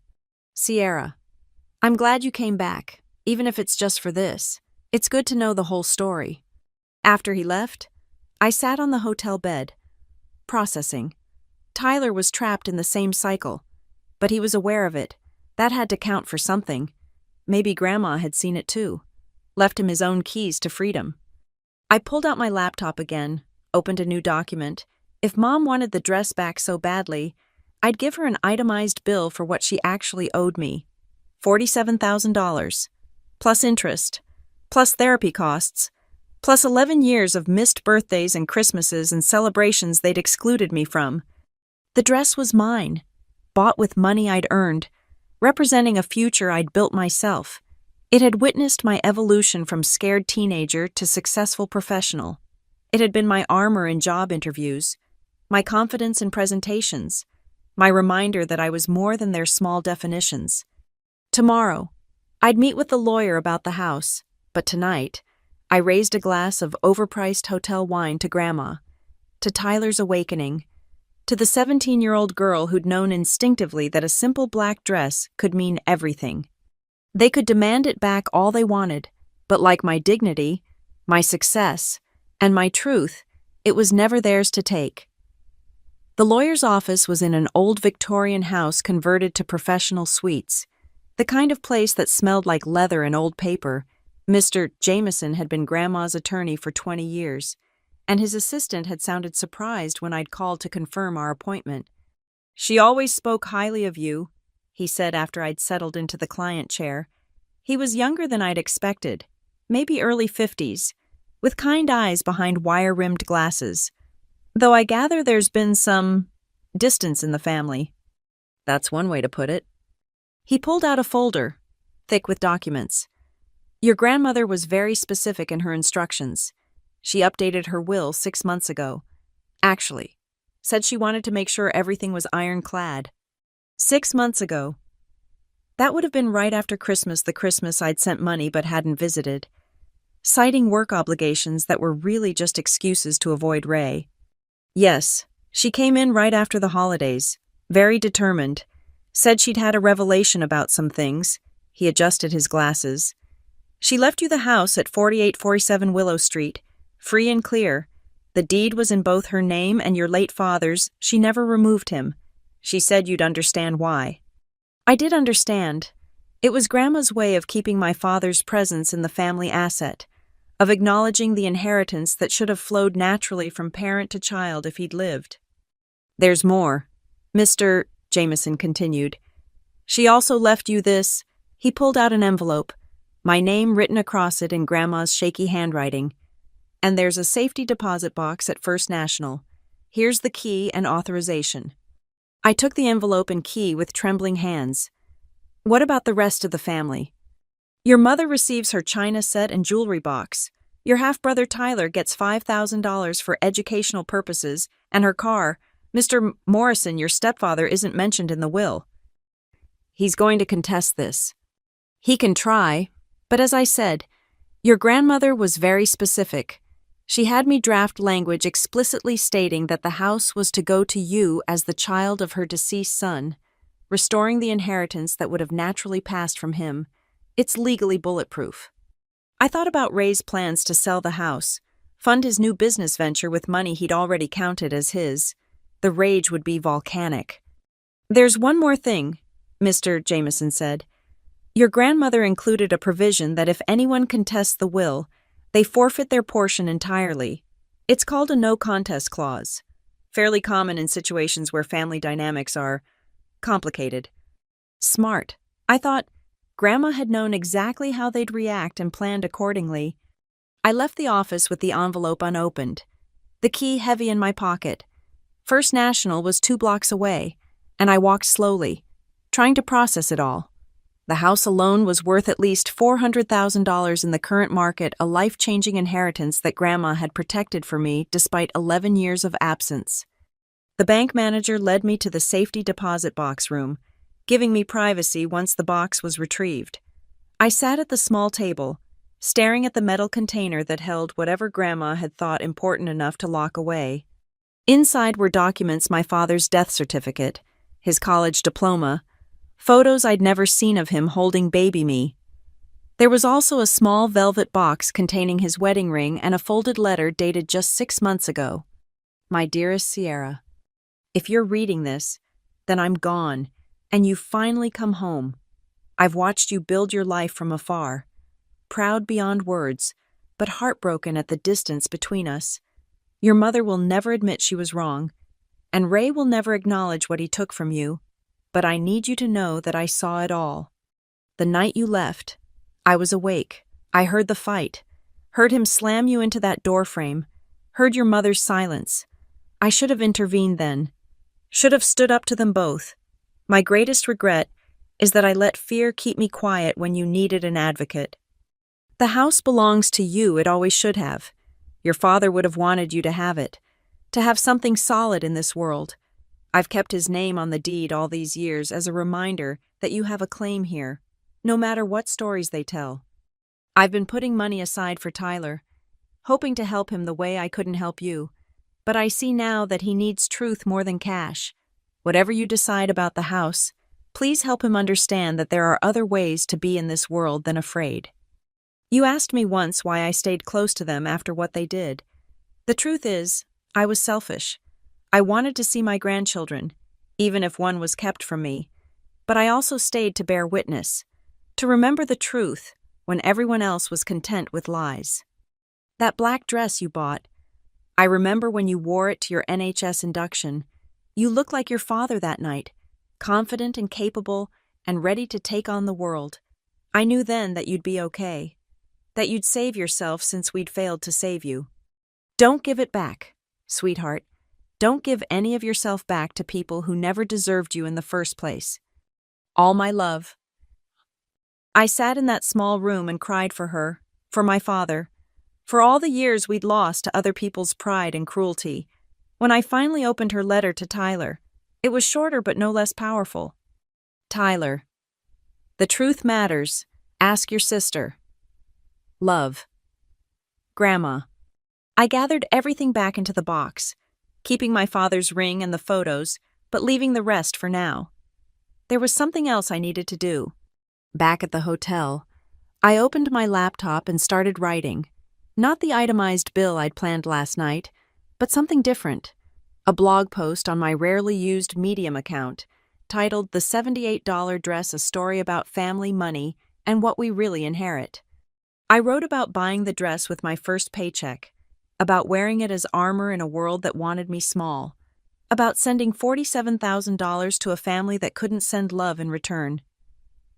Sierra, I'm glad you came back, even if it's just for this. It's good to know the whole story. After he left, I sat on the hotel bed, processing. Tyler was trapped in the same cycle, but he was aware of it. That had to count for something. Maybe Grandma had seen it too, left him his own keys to freedom. I pulled out my laptop again, opened a new document. If Mom wanted the dress back so badly, I'd give her an itemized bill for what she actually owed me. $47,000, plus interest, plus therapy costs, plus 11 years of missed birthdays and Christmases and celebrations they'd excluded me from. The dress was mine, bought with money I'd earned, representing a future I'd built myself. It had witnessed my evolution from scared teenager to successful professional. It had been my armor in job interviews, my confidence in presentations, my reminder that I was more than their small definitions. Tomorrow, I'd meet with the lawyer about the house, but tonight, I raised a glass of overpriced hotel wine to Grandma, to Tyler's awakening, to the 17-year-old girl who'd known instinctively that a simple black dress could mean everything. They could demand it back all they wanted, but like my dignity, my success, and my truth, it was never theirs to take. The lawyer's office was in an old Victorian house converted to professional suites, the kind of place that smelled like leather and old paper. Mr. Jameson had been Grandma's attorney for 20 years, and his assistant had sounded surprised when I'd called to confirm our appointment. She always spoke highly of you, he said after I'd settled into the client chair. He was younger than I'd expected, maybe early 50s, with kind eyes behind wire-rimmed glasses. Though I gather there's been some distance in the family. That's one way to put it. He pulled out a folder, thick with documents. Your grandmother was very specific in her instructions. She updated her will 6 months ago. Actually, said she wanted to make sure everything was ironclad. 6 months ago. That would have been right after Christmas, the Christmas I'd sent money but hadn't visited, citing work obligations that were really just excuses to avoid Ray. Yes, she came in right after the holidays, very determined, said she'd had a revelation about some things. He adjusted his glasses. She left you the house at 4847 Willow Street, free and clear. The deed was in both her name and your late father's. She never removed him. She said you'd understand why. I did understand. It was Grandma's way of keeping my father's presence in the family asset, of acknowledging the inheritance that should have flowed naturally from parent to child if he'd lived. There's more, Mr. Jameson continued. She also left you this. He pulled out an envelope, my name written across it in Grandma's shaky handwriting. And there's a safety deposit box at First National. Here's the key and authorization. I took the envelope and key with trembling hands. What about the rest of the family? Your mother receives her china set and jewelry box. Your half-brother Tyler gets $5,000 for educational purposes, and her car. Mr. Morrison, your stepfather, isn't mentioned in the will. He's going to contest this. He can try, but as I said, your grandmother was very specific. She had me draft language explicitly stating that the house was to go to you as the child of her deceased son, restoring the inheritance that would have naturally passed from him. It's legally bulletproof. I thought about Ray's plans to sell the house, fund his new business venture with money he'd already counted as his. The rage would be volcanic. There's one more thing, Mr. Jameson said. Your grandmother included a provision that if anyone contests the will, they forfeit their portion entirely. It's called a no-contest clause, fairly common in situations where family dynamics are complicated. Smart. I thought Grandma had known exactly how they'd react and planned accordingly. I left the office with the envelope unopened, the key heavy in my pocket. First National was 2 blocks away, and I walked slowly, trying to process it all. The house alone was worth at least $400,000 in the current market, a life-changing inheritance that Grandma had protected for me despite 11 years of absence. The bank manager led me to the safety deposit box room, giving me privacy once the box was retrieved. I sat at the small table, staring at the metal container that held whatever Grandma had thought important enough to lock away. Inside were documents: my father's death certificate, his college diploma, photos I'd never seen of him holding baby me. There was also a small velvet box containing his wedding ring and a folded letter dated just 6 months ago. My dearest Sierra, if you're reading this, then I'm gone, and you've finally come home. I've watched you build your life from afar, proud beyond words, but heartbroken at the distance between us. Your mother will never admit she was wrong, and Ray will never acknowledge what he took from you, but I need you to know that I saw it all. The night you left, I was awake. I heard the fight, heard him slam you into that doorframe, heard your mother's silence. I should have intervened then, should have stood up to them both. My greatest regret is that I let fear keep me quiet when you needed an advocate. The house belongs to you, it always should have. Your father would have wanted you to have it, to have something solid in this world. I've kept his name on the deed all these years as a reminder that you have a claim here, no matter what stories they tell. I've been putting money aside for Tyler, hoping to help him the way I couldn't help you, but I see now that he needs truth more than cash. Whatever you decide about the house, please help him understand that there are other ways to be in this world than afraid. You asked me once why I stayed close to them after what they did. The truth is, I was selfish. I wanted to see my grandchildren, even if one was kept from me. But I also stayed to bear witness, to remember the truth when everyone else was content with lies. That black dress you bought, I remember when you wore it to your NHS induction. You looked like your father that night, confident and capable and ready to take on the world. I knew then that you'd be okay, that you'd save yourself since we'd failed to save you. Don't give it back, sweetheart. Don't give any of yourself back to people who never deserved you in the first place. All my love. I sat in that small room and cried for her, for my father, for all the years we'd lost to other people's pride and cruelty. When I finally opened her letter to Tyler, it was shorter but no less powerful. Tyler, the truth matters. Ask your sister. Love. Grandma. I gathered everything back into the box, keeping my father's ring and the photos, but leaving the rest for now. There was something else I needed to do. Back at the hotel, I opened my laptop and started writing. Not the itemized bill I'd planned last night, but something different. A blog post on my rarely used Medium account, titled "The $78 Dress: A Story About Family, Money, and What We Really Inherit." I wrote about buying the dress with my first paycheck, about wearing it as armor in a world that wanted me small, about sending $47,000 to a family that couldn't send love in return,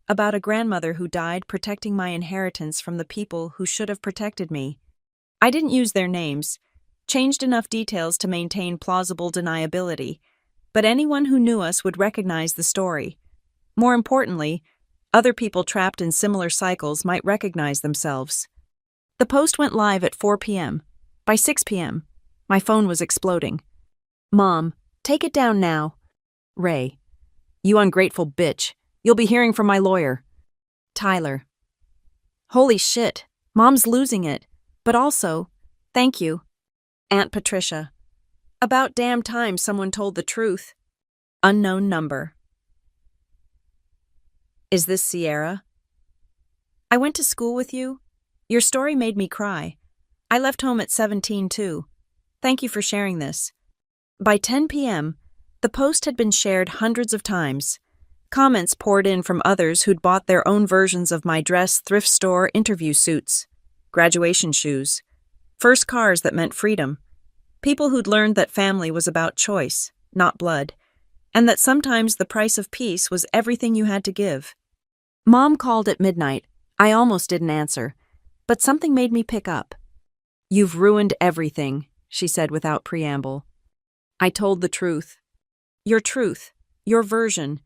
about a grandmother who died protecting my inheritance from the people who should have protected me. I didn't use their names, changed enough details to maintain plausible deniability, but anyone who knew us would recognize the story. More importantly, Other people trapped in similar cycles might recognize themselves. The post went live at 4 p.m. By 6 p.m., my phone was exploding. Mom, take it down now. Ray, you ungrateful bitch. You'll be hearing from my lawyer. Tyler, holy shit, Mom's losing it. But also, thank you. Aunt Patricia, about damn time someone told the truth. Unknown number. Is this Sierra? I went to school with you. Your story made me cry. I left home at 17 too. Thank you for sharing this. By 10 p.m., the post had been shared hundreds of times. Comments poured in from others who'd bought their own versions of my dress thrift store interview suits, graduation shoes, first cars that meant freedom, people who'd learned that family was about choice, not blood, and that sometimes the price of peace was everything you had to give. Mom called at midnight. I almost didn't answer, but something made me pick up. You've ruined everything, she said without preamble. I told the truth. Your version.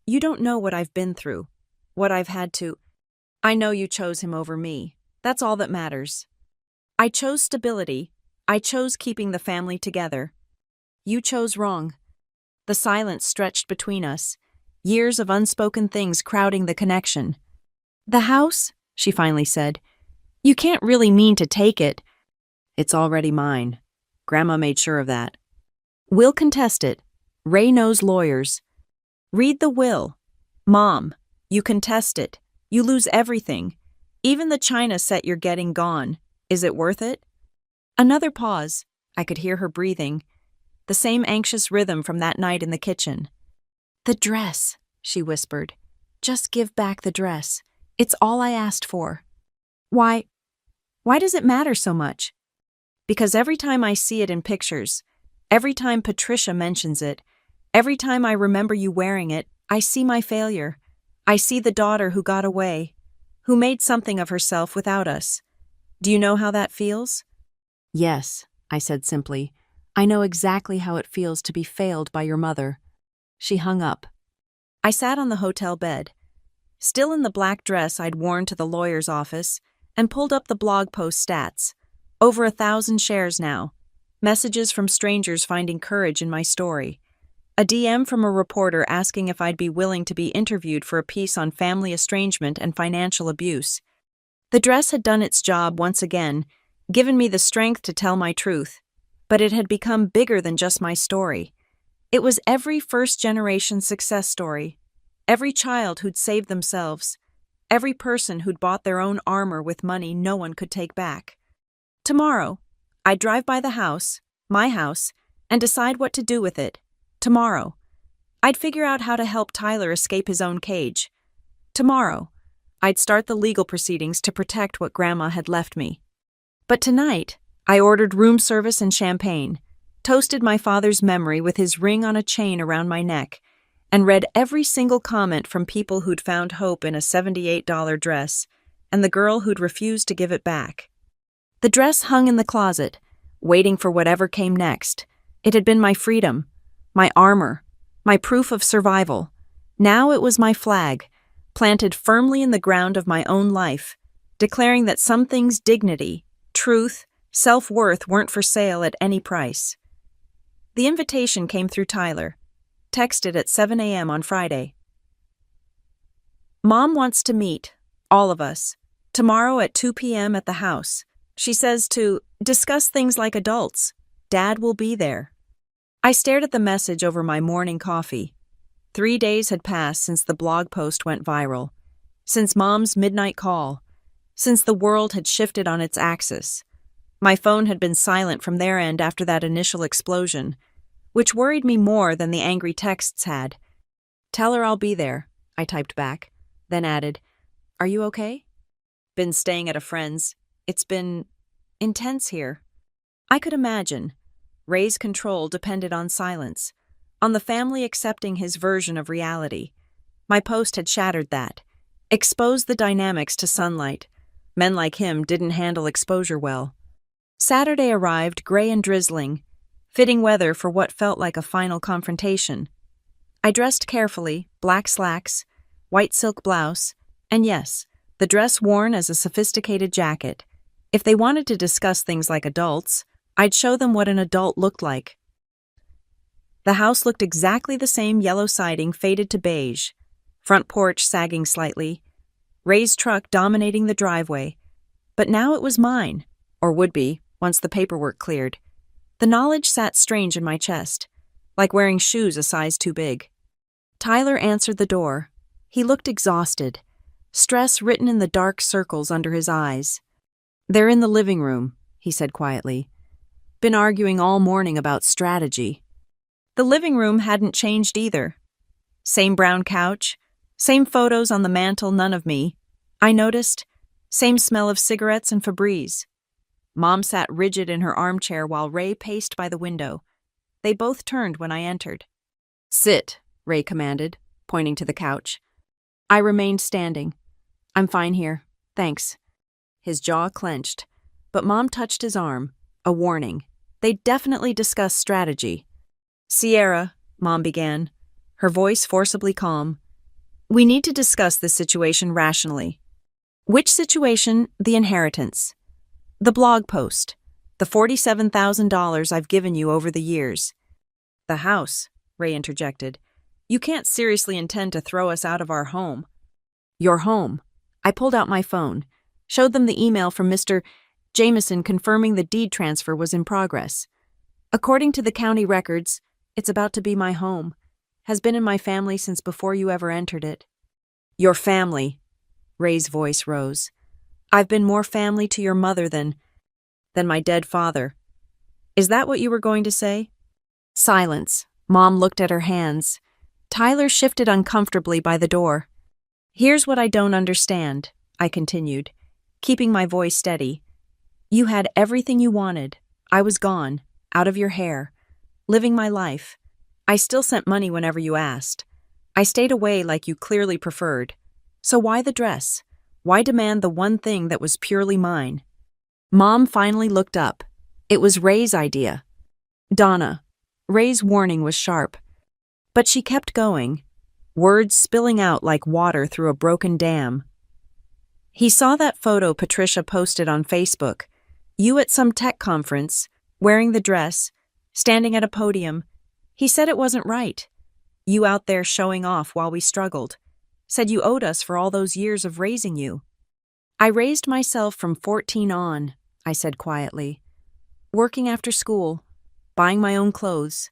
You don't know what I've been through, what I've had to. I know you chose him over me. That's all that matters. I chose stability. I chose keeping the family together. You chose wrong. The silence stretched between us, years of unspoken things crowding the connection. The house, she finally said. You can't really mean to take it. It's already mine. Grandma made sure of that. We'll contest it. Ray knows lawyers. Read the will. Mom, you contest it. You lose everything. Even the china set you're getting gone. Is it worth it? Another pause. I could hear her breathing. The same anxious rhythm from that night in the kitchen. The dress, she whispered. Just give back the dress. It's all I asked for. Why does it matter so much? Because every time I see it in pictures, every time Patricia mentions it, every time I remember you wearing it, I see my failure. I see the daughter who got away, who made something of herself without us. Do you know how that feels? Yes, I said simply. I know exactly how it feels to be failed by your mother. She hung up. I sat on the hotel bed, still in the black dress I'd worn to the lawyer's office, and pulled up the blog post stats. Over 1,000 shares now. Messages from strangers finding courage in my story. A DM from a reporter asking if I'd be willing to be interviewed for a piece on family estrangement and financial abuse. The dress had done its job once again, given me the strength to tell my truth, but it had become bigger than just my story. It was every first-generation success story, every child who'd saved themselves, every person who'd bought their own armor with money no one could take back. Tomorrow, I'd drive by the house, my house, and decide what to do with it. Tomorrow, I'd figure out how to help Tyler escape his own cage. Tomorrow, I'd start the legal proceedings to protect what Grandma had left me. But tonight, I ordered room service and champagne, toasted my father's memory with his ring on a chain around my neck, and read every single comment from people who'd found hope in a $78 dress and the girl who'd refused to give it back. The dress hung in the closet, waiting for whatever came next. It had been my freedom, my armor, my proof of survival. Now it was my flag, planted firmly in the ground of my own life, declaring that some things' dignity, truth, self-worth weren't for sale at any price. The invitation came through Tyler, texted at 7 a.m. on Friday. Mom wants to meet, all of us, tomorrow at 2 p.m. at the house. She says to discuss things like adults. Dad will be there. I stared at the message over my morning coffee. 3 days had passed since the blog post went viral, since Mom's midnight call, since the world had shifted on its axis. My phone had been silent from their end after that initial explosion, which worried me more than the angry texts had. Tell her I'll be there, I typed back, then added, Are you okay? Been staying at a friend's. It's been intense here. I could imagine. Ray's control depended on silence, on the family accepting his version of reality. My post had shattered that, exposed the dynamics to sunlight. Men like him didn't handle exposure well. Saturday arrived gray and drizzling, fitting weather for what felt like a final confrontation. I dressed carefully, black slacks, white silk blouse, And yes, the dress worn as a sophisticated jacket. If they wanted to discuss things like adults, I'd show them what an adult looked like. The house looked exactly the same, yellow siding faded to beige, front porch sagging slightly, Ray's truck dominating the driveway. But now it was mine, or would be, once the paperwork cleared. The knowledge sat strange in my chest, like wearing shoes a size too big. Tyler answered the door. He looked exhausted, stress written in the dark circles under his eyes. "They're in the living room," he said quietly. "Been arguing all morning about strategy." The living room hadn't changed either. Same brown couch, same photos on the mantel, none of me. I noticed, same smell of cigarettes and Febreze. Mom sat rigid in her armchair while Ray paced by the window. They both turned when I entered. "Sit," Ray commanded, pointing to the couch. I remained standing. "I'm fine here, thanks." His jaw clenched, but Mom touched his arm, a warning. They'd definitely discussed strategy. "Sierra," Mom began, her voice forcibly calm, "we need to discuss this situation rationally." "Which situation?" "The inheritance. The blog post. The $47,000 I've given you over the years." "The house," Ray interjected. "You can't seriously intend to throw us out of our home." "Your home." I pulled out my phone, showed them the email from Mr. Jameson confirming the deed transfer was in progress. "According to the county records, it's about to be my home. Has been in my family since before you ever entered it." "Your family," Ray's voice rose. "I've been more family to your mother than my dead father. Is that what you were going to say?" Silence. Mom looked at her hands. Tyler shifted uncomfortably by the door. "Here's what I don't understand," I continued, keeping my voice steady. "You had everything you wanted. I was gone, out of your hair, living my life. I still sent money whenever you asked. I stayed away like you clearly preferred. So why the dress? Why demand the one thing that was purely mine?" Mom finally looked up. It was Ray's idea. "Donna." Ray's warning was sharp. But she kept going, words spilling out like water through a broken dam. "He saw that photo Patricia posted on Facebook. You at some tech conference, wearing the dress, standing at a podium. He said it wasn't right. You out there showing off while we struggled. Said you owed us for all those years of raising you." "I raised myself from 14 on," I said quietly. "Working after school, buying my own clothes,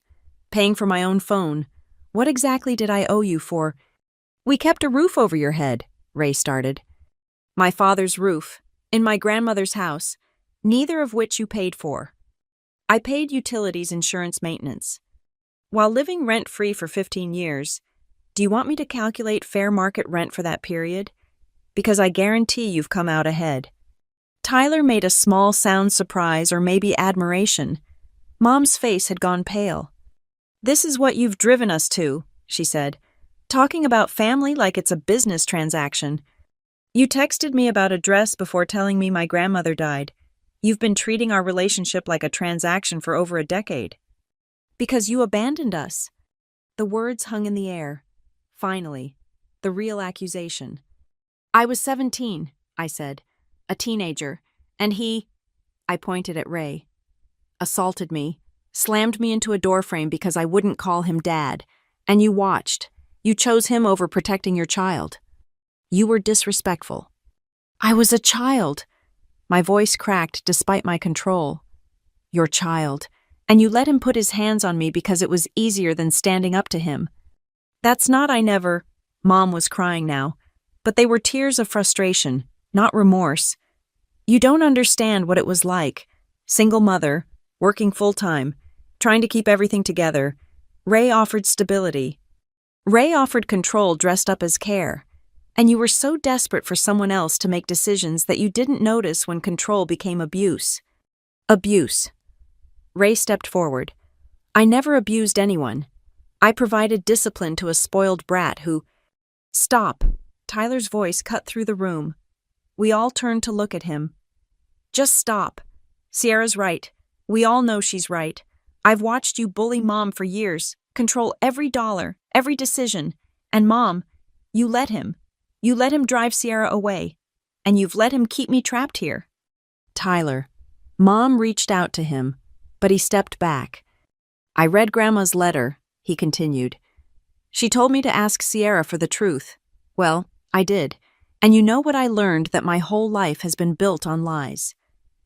paying for my own phone. What exactly did I owe you for?" "We kept a roof over your head," Ray started. "My father's roof, in my grandmother's house, neither of which you paid for. I paid utilities, insurance, maintenance. While living rent-free for 15 years, do you want me to calculate fair market rent for that period? Because I guarantee you've come out ahead." Tyler made a small sound surprise or maybe admiration. Mom's face had gone pale. "This is what you've driven us to," she said, "talking about family like it's a business transaction. You texted me about a dress before telling me my grandmother died. You've been treating our relationship like a transaction for over a decade. Because you abandoned us." The words hung in the air. Finally, the real accusation. "I was 17, I said, a teenager, and he," I pointed at Ray, "assaulted me, slammed me into a doorframe because I wouldn't call him Dad, and you watched. You chose him over protecting your child. You were disrespectful." "I was a child." My voice cracked despite my control. "Your child. And you let him put his hands on me because it was easier than standing up to him." "That's not I never—" Mom was crying now, but they were tears of frustration, not remorse. "You don't understand what it was like. Single mother, working full-time, trying to keep everything together. Ray offered stability. Ray offered control dressed up as care. And you were so desperate for someone else to make decisions that you didn't notice when control became abuse." "Abuse." Ray stepped forward. "I never abused anyone. I provided discipline to a spoiled brat who—" "Stop." Tyler's voice cut through the room. We all turned to look at him. "Just stop. Sierra's right. We all know she's right. I've watched you bully Mom for years, control every dollar, every decision. And Mom, you let him. You let him drive Sierra away, and you've let him keep me trapped here. Tyler. Mom reached out to him, but he stepped back. I read Grandma's letter, he continued. She told me to ask Sierra for the truth. Well, I did. And you know what I learned? That my whole life has been built on lies.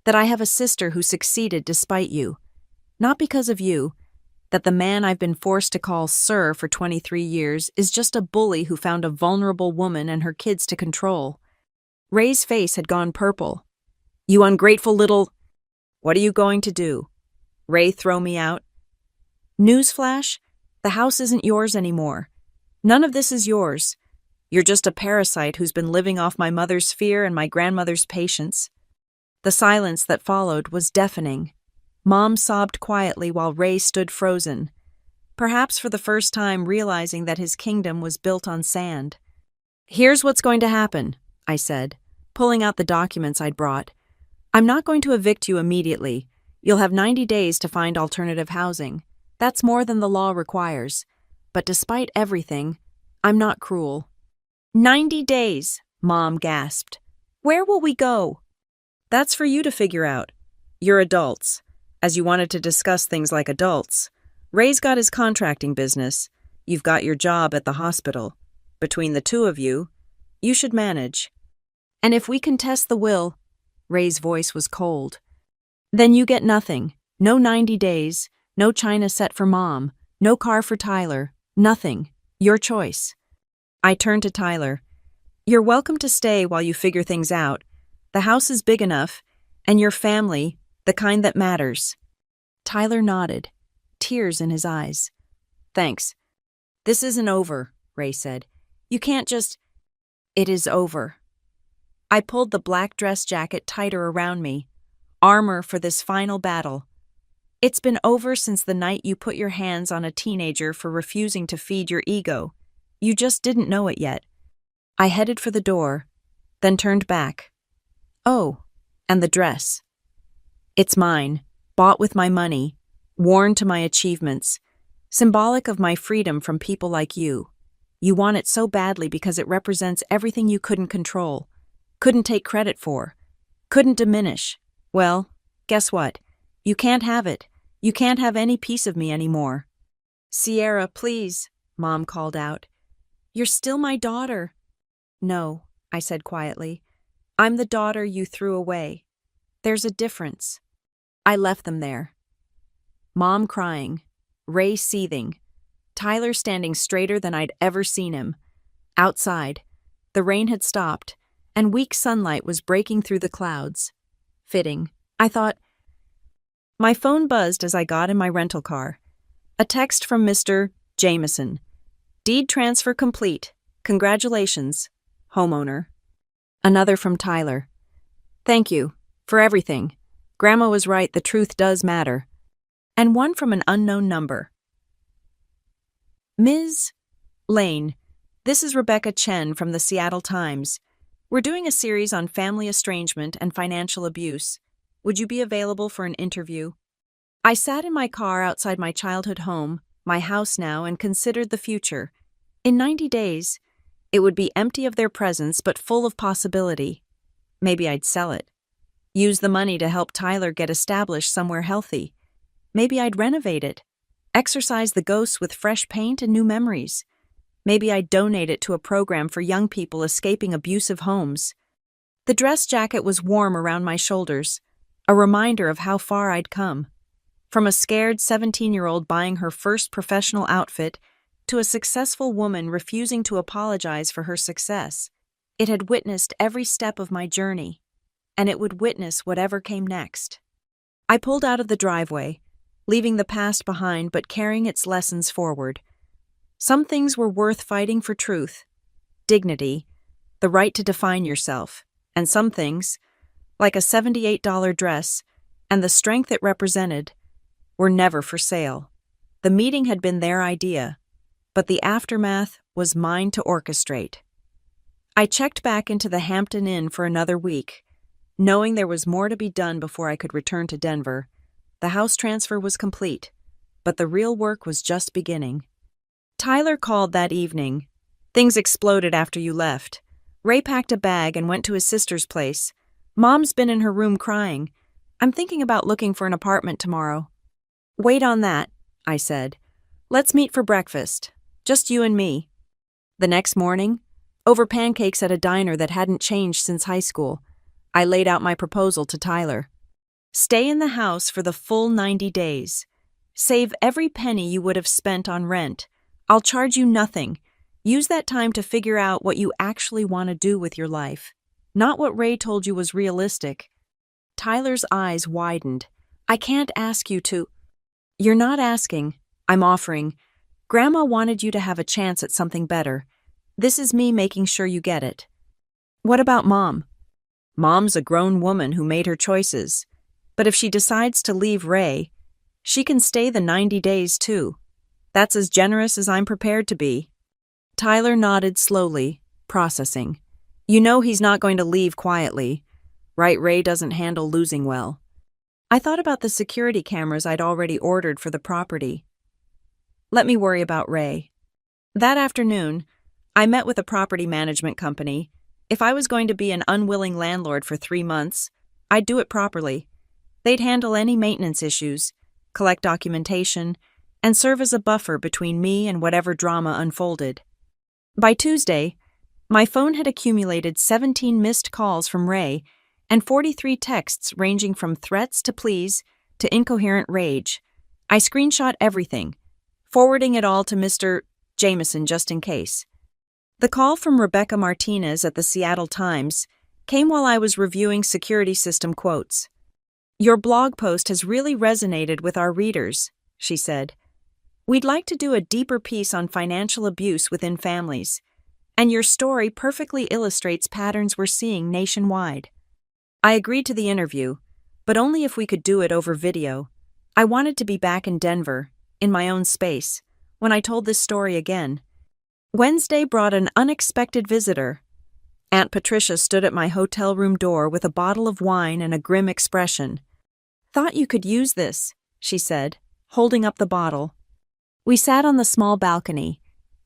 That I have a sister who succeeded despite you. Not because of you. That the man I've been forced to call Sir for 23 years is just a bully who found a vulnerable woman and her kids to control. Ray's face had gone purple. You ungrateful little... What are you going to do? Ray throw me out? Newsflash, the house isn't yours anymore. None of this is yours. You're just a parasite who's been living off my mother's fear and my grandmother's patience. The silence that followed was deafening. Mom sobbed quietly while Ray stood frozen, perhaps for the first time realizing that his kingdom was built on sand. Here's what's going to happen, I said, pulling out the documents I'd brought. I'm not going to evict you immediately. You'll have 90 days to find alternative housing. That's more than the law requires. But despite everything, I'm not cruel. 90 days, Mom gasped. Where will we go? That's for you to figure out. You're adults. As you wanted to discuss things like adults. Ray's got his contracting business. You've got your job at the hospital. Between the two of you, you should manage. And if we contest the will, Ray's voice was cold, then you get nothing. No 90 days, no china set for Mom, no car for Tyler, nothing. Your choice. I turned to Tyler. You're welcome to stay while you figure things out. The house is big enough, and your family, the kind that matters. Tyler nodded, tears in his eyes. Thanks. This isn't over, Ray said. You can't just... It is over. I pulled the black dress jacket tighter around me, armor for this final battle. It's been over since the night you put your hands on a teenager for refusing to feed your ego. You just didn't know it yet. I headed for the door, then turned back. Oh, and the dress. It's mine, bought with my money, worn to my achievements, symbolic of my freedom from people like you. You want it so badly because it represents everything you couldn't control, couldn't take credit for, couldn't diminish. Well, guess what? You can't have it. You can't have any piece of me anymore. Sierra, please, Mom called out. You're still my daughter. No, I said quietly. I'm the daughter you threw away. There's a difference. I left them there. Mom crying, Ray seething, Tyler standing straighter than I'd ever seen him. Outside, the rain had stopped, and weak sunlight was breaking through the clouds. Fitting, I thought. My phone buzzed as I got in my rental car. A text from Mr. Jameson. Deed transfer complete. Congratulations, homeowner. Another from Tyler. Thank you for everything. Grandma was right, the truth does matter. And one from an unknown number. Ms. Lane, this is Rebecca Chen from the Seattle Times. We're doing a series on family estrangement and financial abuse. Would you be available for an interview? I sat in my car outside my childhood home, my house now, and considered the future. In 90 days, it would be empty of their presence but full of possibility. Maybe I'd sell it. Use the money to help Tyler get established somewhere healthy. Maybe I'd renovate it. Exorcise the ghosts with fresh paint and new memories. Maybe I'd donate it to a program for young people escaping abusive homes. The dress jacket was warm around my shoulders, a reminder of how far I'd come. From a scared 17-year-old buying her first professional outfit to a successful woman refusing to apologize for her success. It had witnessed every step of my journey, and it would witness whatever came next. I pulled out of the driveway, leaving the past behind but carrying its lessons forward. Some things were worth fighting for: truth, dignity, the right to define yourself, and some things, like a $78 dress and the strength it represented, were never for sale. The meeting had been their idea, but the aftermath was mine to orchestrate. I checked back into the Hampton Inn for another week, knowing there was more to be done before I could return to Denver. The house transfer was complete, but the real work was just beginning. Tyler called that evening. Things exploded after you left. Ray packed a bag and went to his sister's place. Mom's been in her room crying. I'm thinking about looking for an apartment tomorrow. Wait on that, I said. Let's meet for breakfast. Just you and me. The next morning, over pancakes at a diner that hadn't changed since high school, I laid out my proposal to Tyler. Stay in the house for the full 90 days. Save every penny you would have spent on rent. I'll charge you nothing. Use that time to figure out what you actually want to do with your life, not what Ray told you was realistic. Tyler's eyes widened. I can't ask you to. You're not asking. I'm offering. Grandma wanted you to have a chance at something better. This is me making sure you get it. What about Mom? Mom's a grown woman who made her choices. But if she decides to leave Ray, she can stay the 90 days too. That's as generous as I'm prepared to be. Tyler nodded slowly, processing. You know he's not going to leave quietly. Right, Ray doesn't handle losing well. I thought about the security cameras I'd already ordered for the property. Let me worry about Ray. That afternoon, I met with a property management company. If I was going to be an unwilling landlord for 3 months, I'd do it properly. They'd handle any maintenance issues, collect documentation, and serve as a buffer between me and whatever drama unfolded. By Tuesday, my phone had accumulated 17 missed calls from Ray and 43 texts ranging from threats to pleas to incoherent rage. I screenshot everything, forwarding it all to Mr. Jameson just in case. The call from Rebecca Martinez at the Seattle Times came while I was reviewing security system quotes. Your blog post has really resonated with our readers, she said. We'd like to do a deeper piece on financial abuse within families, and your story perfectly illustrates patterns we're seeing nationwide. I agreed to the interview, but only if we could do it over video. I wanted to be back in Denver, in my own space, when I told this story again. Wednesday brought an unexpected visitor. Aunt Patricia stood at my hotel room door with a bottle of wine and a grim expression. Thought you could use this, she said, holding up the bottle. We sat on the small balcony,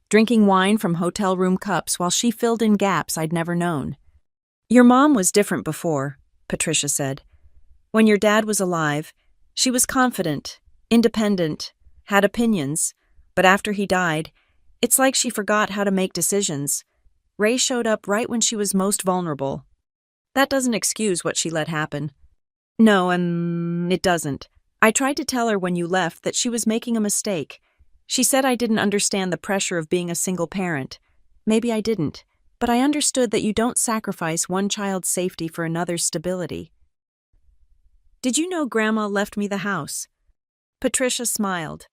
drinking wine from hotel room cups while she filled in gaps I'd never known. Your mom was different before, Patricia said. When your dad was alive, she was confident, independent, had opinions, but after he died, it's like she forgot how to make decisions. Ray showed up right when she was most vulnerable. That doesn't excuse what she let happen. No, it doesn't. I tried to tell her when you left that she was making a mistake. She said I didn't understand the pressure of being a single parent. Maybe I didn't, but I understood that you don't sacrifice one child's safety for another's stability. Did you know Grandma left me the house? Patricia smiled.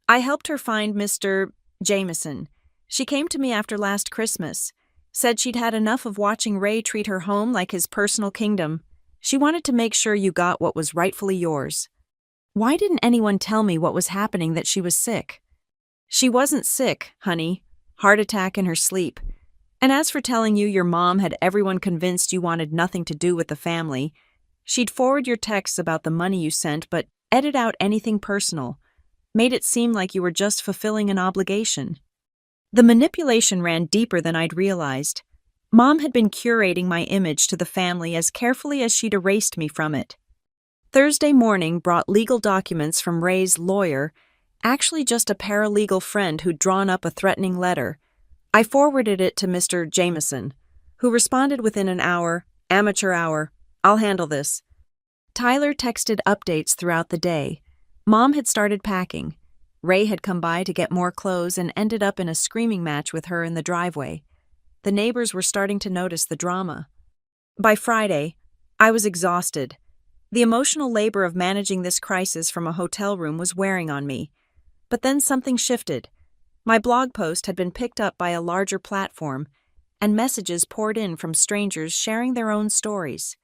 I helped her find Mr. Jameson. She came to me after last Christmas, said she'd had enough of watching Ray treat her home like his personal kingdom. She wanted to make sure you got what was rightfully yours. Why didn't anyone tell me what was happening, that she was sick? She wasn't sick, honey. Heart attack in her sleep. And as for telling you your mom had everyone convinced you wanted nothing to do with the family, she'd forward your texts about the money you sent but edit out anything personal. Made it seem like you were just fulfilling an obligation. The manipulation ran deeper than I'd realized. Mom had been curating my image to the family as carefully as she'd erased me from it. Thursday morning brought legal documents from Ray's lawyer, actually just a paralegal friend who'd drawn up a threatening letter. I forwarded it to Mr. Jameson, who responded within an hour, amateur hour, I'll handle this. Tyler texted updates throughout the day. Mom had started packing. Ray had come by to get more clothes and ended up in a screaming match with her in the driveway. The neighbors were starting to notice the drama. By Friday, I was exhausted. The emotional labor of managing this crisis from a hotel room was wearing on me. But then something shifted. My blog post had been picked up by a larger platform, and messages poured in from strangers sharing their own stories.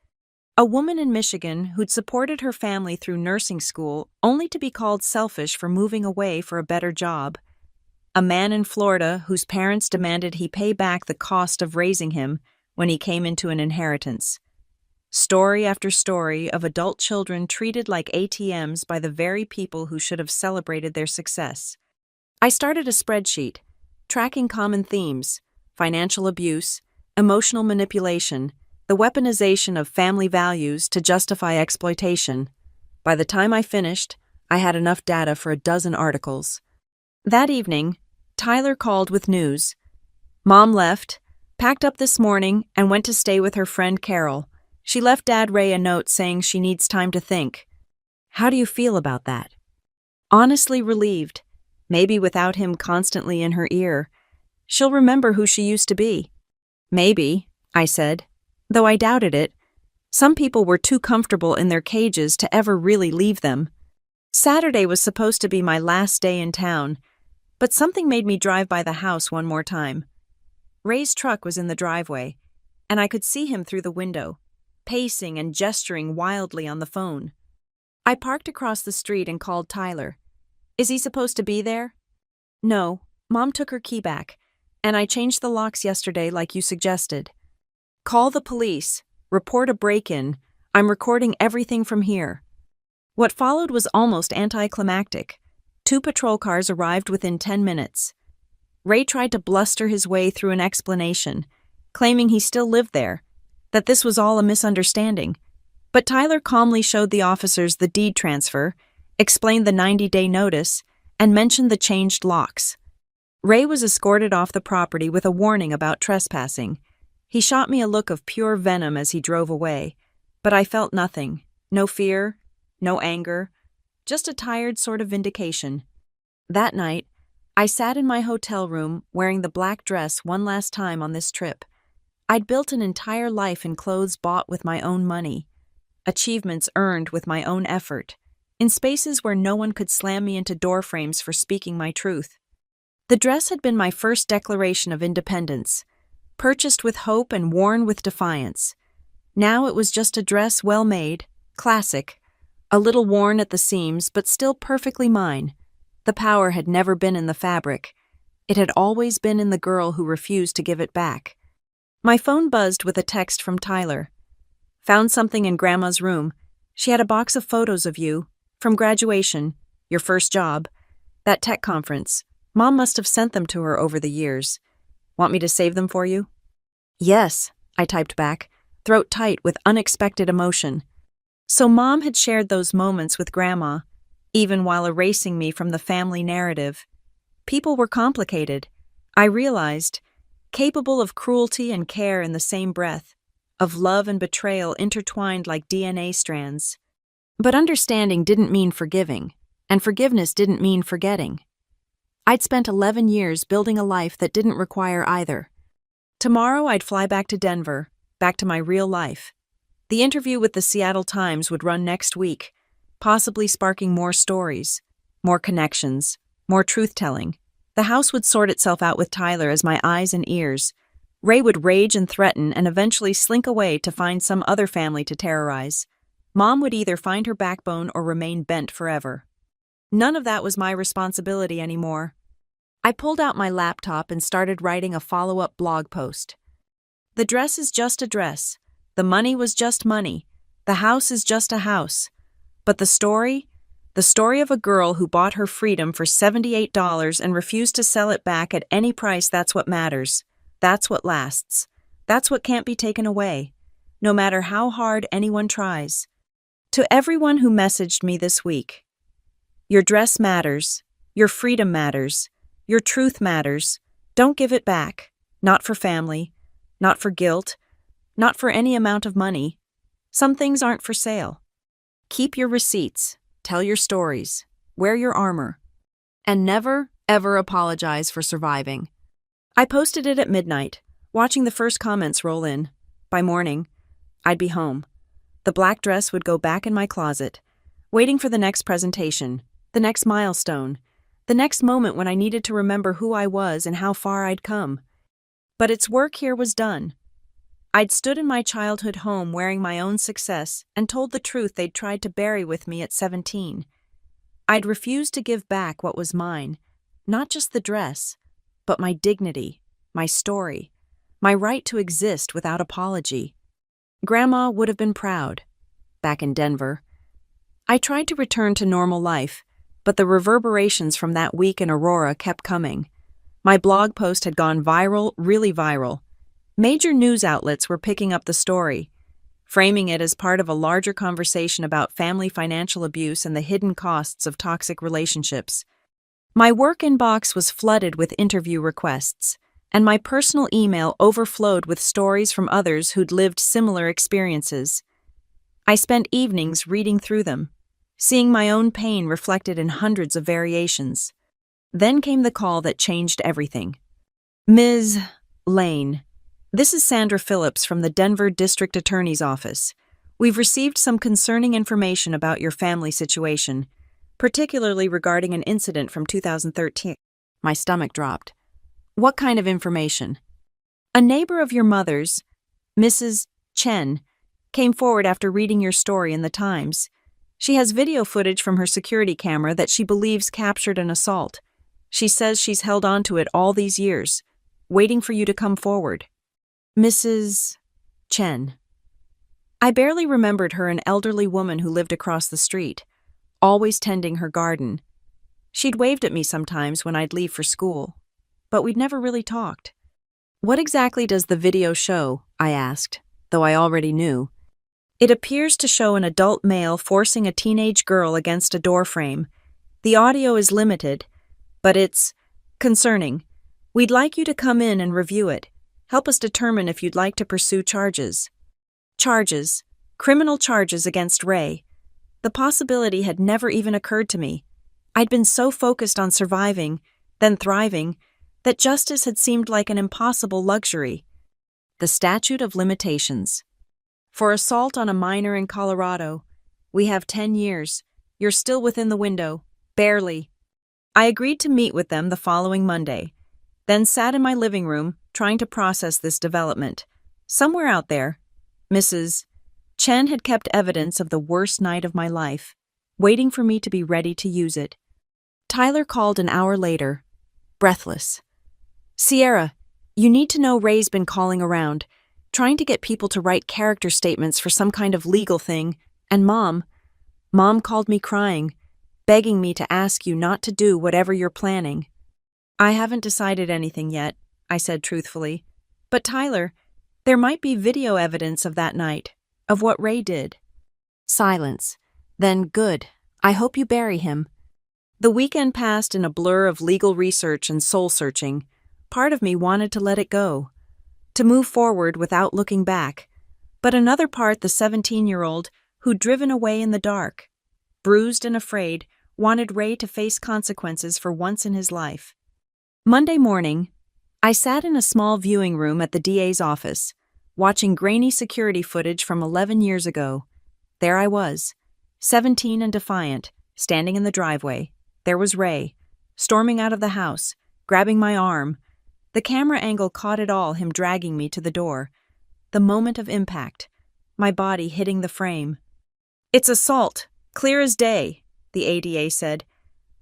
A woman in Michigan who'd supported her family through nursing school only to be called selfish for moving away for a better job. A man in Florida whose parents demanded he pay back the cost of raising him when he came into an inheritance. Story after story of adult children treated like ATMs by the very people who should have celebrated their success. I started a spreadsheet, tracking common themes, financial abuse, emotional manipulation, the weaponization of family values to justify exploitation. By the time I finished, I had enough data for a dozen articles. That evening, Tyler called with news. Mom left, packed up this morning, and went to stay with her friend Carol. She left Dad Ray a note saying she needs time to think. How do you feel about that? Honestly relieved. Maybe without him constantly in her ear, she'll remember who she used to be. Maybe, I said, though I doubted it. Some people were too comfortable in their cages to ever really leave them. Saturday was supposed to be my last day in town, but something made me drive by the house one more time. Ray's truck was in the driveway, and I could see him through the window, pacing and gesturing wildly on the phone. I parked across the street and called Tyler. Is he supposed to be there? No, Mom took her key back, and I changed the locks yesterday like you suggested. Call the police, report a break-in. I'm recording everything from here. What followed was almost anticlimactic. 2 patrol cars arrived within 10 minutes. Ray tried to bluster his way through an explanation, claiming he still lived there, that this was all a misunderstanding. But Tyler calmly showed the officers the deed transfer, explained the 90-day notice, and mentioned the changed locks. Ray was escorted off the property with a warning about trespassing. He shot me a look of pure venom as he drove away, but I felt nothing. No fear, no anger, just a tired sort of vindication. That night, I sat in my hotel room wearing the black dress one last time on this trip. I'd built an entire life in clothes bought with my own money, achievements earned with my own effort, in spaces where no one could slam me into door frames for speaking my truth. The dress had been my first declaration of independence, purchased with hope and worn with defiance. Now it was just a dress well made, classic, a little worn at the seams but still perfectly mine. The power had never been in the fabric. It had always been in the girl who refused to give it back. My phone buzzed with a text from Tyler. Found something in Grandma's room. She had a box of photos of you, from graduation, your first job, that tech conference. Mom must have sent them to her over the years. Want me to save them for you? Yes, I typed back, throat tight with unexpected emotion. So Mom had shared those moments with Grandma, even while erasing me from the family narrative. People were complicated, I realized, capable of cruelty and care in the same breath, of love and betrayal intertwined like DNA strands. But understanding didn't mean forgiving, and forgiveness didn't mean forgetting. I'd spent 11 years building a life that didn't require either. Tomorrow I'd fly back to Denver, back to my real life. The interview with the Seattle Times would run next week, possibly sparking more stories, more connections, more truth-telling. The house would sort itself out with Tyler as my eyes and ears. Ray would rage and threaten and eventually slink away to find some other family to terrorize. Mom would either find her backbone or remain bent forever. None of that was my responsibility anymore. I pulled out my laptop and started writing a follow-up blog post. The dress is just a dress. The money was just money. The house is just a house. But the story of a girl who bought her freedom for $78 and refused to sell it back at any price, that's what matters. That's what lasts. That's what can't be taken away, no matter how hard anyone tries. To everyone who messaged me this week, your dress matters. Your freedom matters. Your truth matters. Don't give it back. Not for family. Not for guilt. Not for any amount of money. Some things aren't for sale. Keep your receipts. Tell your stories. Wear your armor. And never, ever apologize for surviving. I posted it at midnight, watching the first comments roll in. By morning, I'd be home. The black dress would go back in my closet, waiting for the next presentation, the next milestone, the next moment when I needed to remember who I was and how far I'd come. But its work here was done. I'd stood in my childhood home wearing my own success and told the truth they'd tried to bury with me at 17. I'd refused to give back what was mine, not just the dress, but my dignity, my story, my right to exist without apology. Grandma would have been proud, back in Denver. I tried to return to normal life, but the reverberations from that week in Aurora kept coming. My blog post had gone viral, really viral. Major news outlets were picking up the story, framing it as part of a larger conversation about family financial abuse and the hidden costs of toxic relationships. My work inbox was flooded with interview requests, and my personal email overflowed with stories from others who'd lived similar experiences. I spent evenings reading through them, seeing my own pain reflected in hundreds of variations. Then came the call that changed everything. Ms. Lane, this is Sandra Phillips from the Denver District Attorney's Office. We've received some concerning information about your family situation, particularly regarding an incident from 2013. My stomach dropped. What kind of information? A neighbor of your mother's, Mrs. Chen, came forward after reading your story in the Times. She has video footage from her security camera that she believes captured an assault. She says she's held on to it all these years, waiting for you to come forward. Mrs. Chen. I barely remembered her, an elderly woman who lived across the street, always tending her garden. She'd waved at me sometimes when I'd leave for school, but we'd never really talked. What exactly does the video show? I asked, though I already knew. It appears to show an adult male forcing a teenage girl against a doorframe. The audio is limited, but it's concerning. We'd like you to come in and review it. Help us determine if you'd like to pursue charges. Charges. Criminal charges against Ray. The possibility had never even occurred to me. I'd been so focused on surviving, then thriving, that justice had seemed like an impossible luxury. The statute of limitations. For assault on a minor in Colorado, we have 10 years. You're still within the window. Barely. I agreed to meet with them the following Monday, then sat in my living room trying to process this development. Somewhere out there, Mrs. Chen had kept evidence of the worst night of my life, waiting for me to be ready to use it. Tyler called an hour later, breathless. Sierra, you need to know Ray's been calling around, trying to get people to write character statements for some kind of legal thing, and Mom called me crying, begging me to ask you not to do whatever you're planning. I haven't decided anything yet, I said truthfully. But Tyler, there might be video evidence of that night, of what Ray did. Silence. Then good. I hope you bury him. The weekend passed in a blur of legal research and soul-searching. Part of me wanted to let it go, to move forward without looking back. But another part, the 17-year-old, who'd driven away in the dark, bruised and afraid, wanted Ray to face consequences for once in his life. Monday morning, I sat in a small viewing room at the DA's office, watching grainy security footage from 11 years ago. There I was, 17 and defiant, standing in the driveway. There was Ray, storming out of the house, grabbing my arm. The camera angle caught it all, him dragging me to the door. The moment of impact, my body hitting the frame. It's assault, clear as day, the ADA said.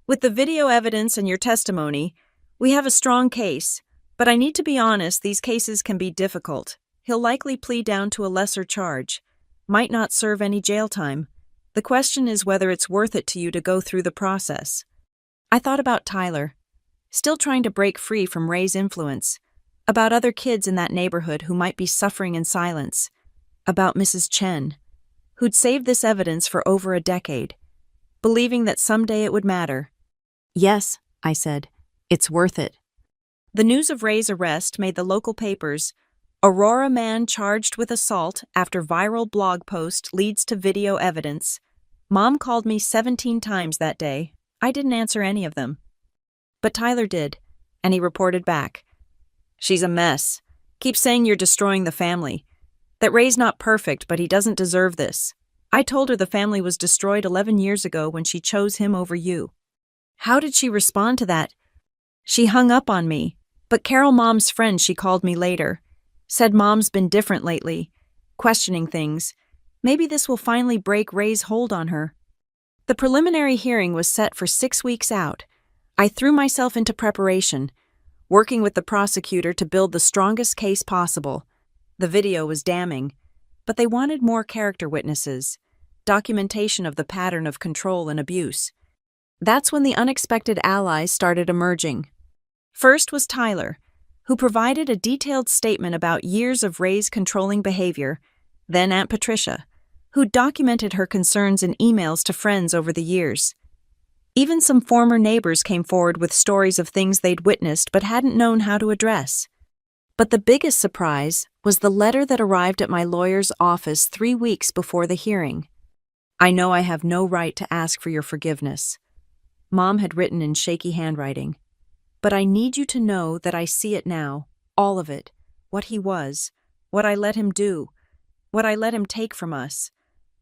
With the video evidence and your testimony, we have a strong case. But I need to be honest, these cases can be difficult. He'll likely plead down to a lesser charge. Might not serve any jail time. The question is whether it's worth it to you to go through the process. I thought about Tyler, still trying to break free from Ray's influence, about other kids in that neighborhood who might be suffering in silence, about Mrs. Chen, who'd saved this evidence for over a decade, believing that someday it would matter. Yes, I said, it's worth it. The news of Ray's arrest made the local papers. Aurora man charged with assault after viral blog post leads to video evidence. Mom called me 17 times that day. I didn't answer any of them. But Tyler did, and he reported back. She's a mess. Keeps saying you're destroying the family. That Ray's not perfect, but he doesn't deserve this. I told her the family was destroyed 11 years ago when she chose him over you. How did she respond to that? She hung up on me. But Carol, Mom's friend, she called me later. Said Mom's been different lately, questioning things. Maybe this will finally break Ray's hold on her. The preliminary hearing was set for 6 weeks out. I threw myself into preparation, working with the prosecutor to build the strongest case possible. The video was damning, but they wanted more character witnesses, documentation of the pattern of control and abuse. That's when the unexpected allies started emerging. First was Tyler, who provided a detailed statement about years of Ray's controlling behavior, then Aunt Patricia, who documented her concerns in emails to friends over the years. Even some former neighbors came forward with stories of things they'd witnessed but hadn't known how to address. But the biggest surprise was the letter that arrived at my lawyer's office 3 weeks before the hearing. "I know I have no right to ask for your forgiveness," Mom had written in shaky handwriting. "But I need you to know that I see it now, all of it, what he was, what I let him do, what I let him take from us.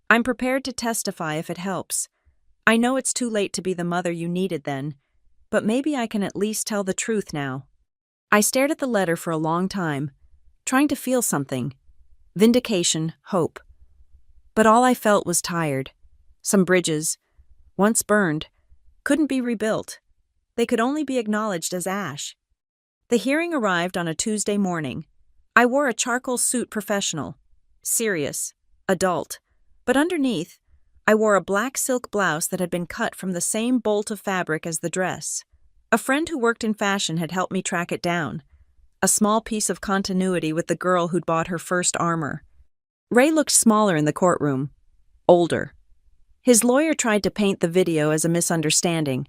I'm prepared to testify if it helps. I know it's too late to be the mother you needed then, but maybe I can at least tell the truth now." I stared at the letter for a long time, trying to feel something. Vindication, hope. But all I felt was tired. Some bridges, once burned, couldn't be rebuilt. They could only be acknowledged as ash. The hearing arrived on a Tuesday morning. I wore a charcoal suit professional, serious, adult, but underneath, I wore a black silk blouse that had been cut from the same bolt of fabric as the dress. A friend who worked in fashion had helped me track it down, a small piece of continuity with the girl who'd bought her first armor. Ray looked smaller in the courtroom, older. His lawyer tried to paint the video as a misunderstanding,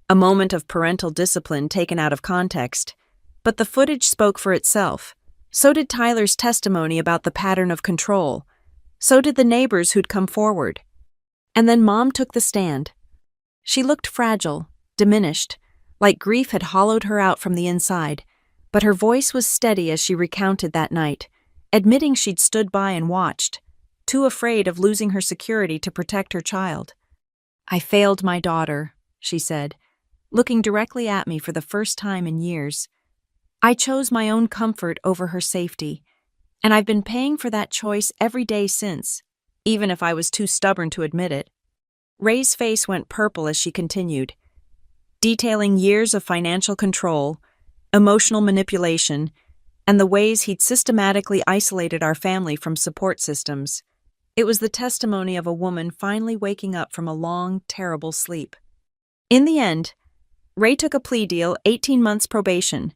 a moment of parental discipline taken out of context, but the footage spoke for itself. So did Tyler's testimony about the pattern of control. So did the neighbors who'd come forward. And then Mom took the stand. She looked fragile, diminished, like grief had hollowed her out from the inside, but her voice was steady as she recounted that night, admitting she'd stood by and watched, too afraid of losing her security to protect her child. "I failed my daughter," she said, looking directly at me for the first time in years. "I chose my own comfort over her safety, and I've been paying for that choice every day since, even if I was too stubborn to admit it." Ray's face went purple as she continued, detailing years of financial control, emotional manipulation, and the ways he'd systematically isolated our family from support systems. It was the testimony of a woman finally waking up from a long, terrible sleep. In the end, Ray took a plea deal, 18 months probation,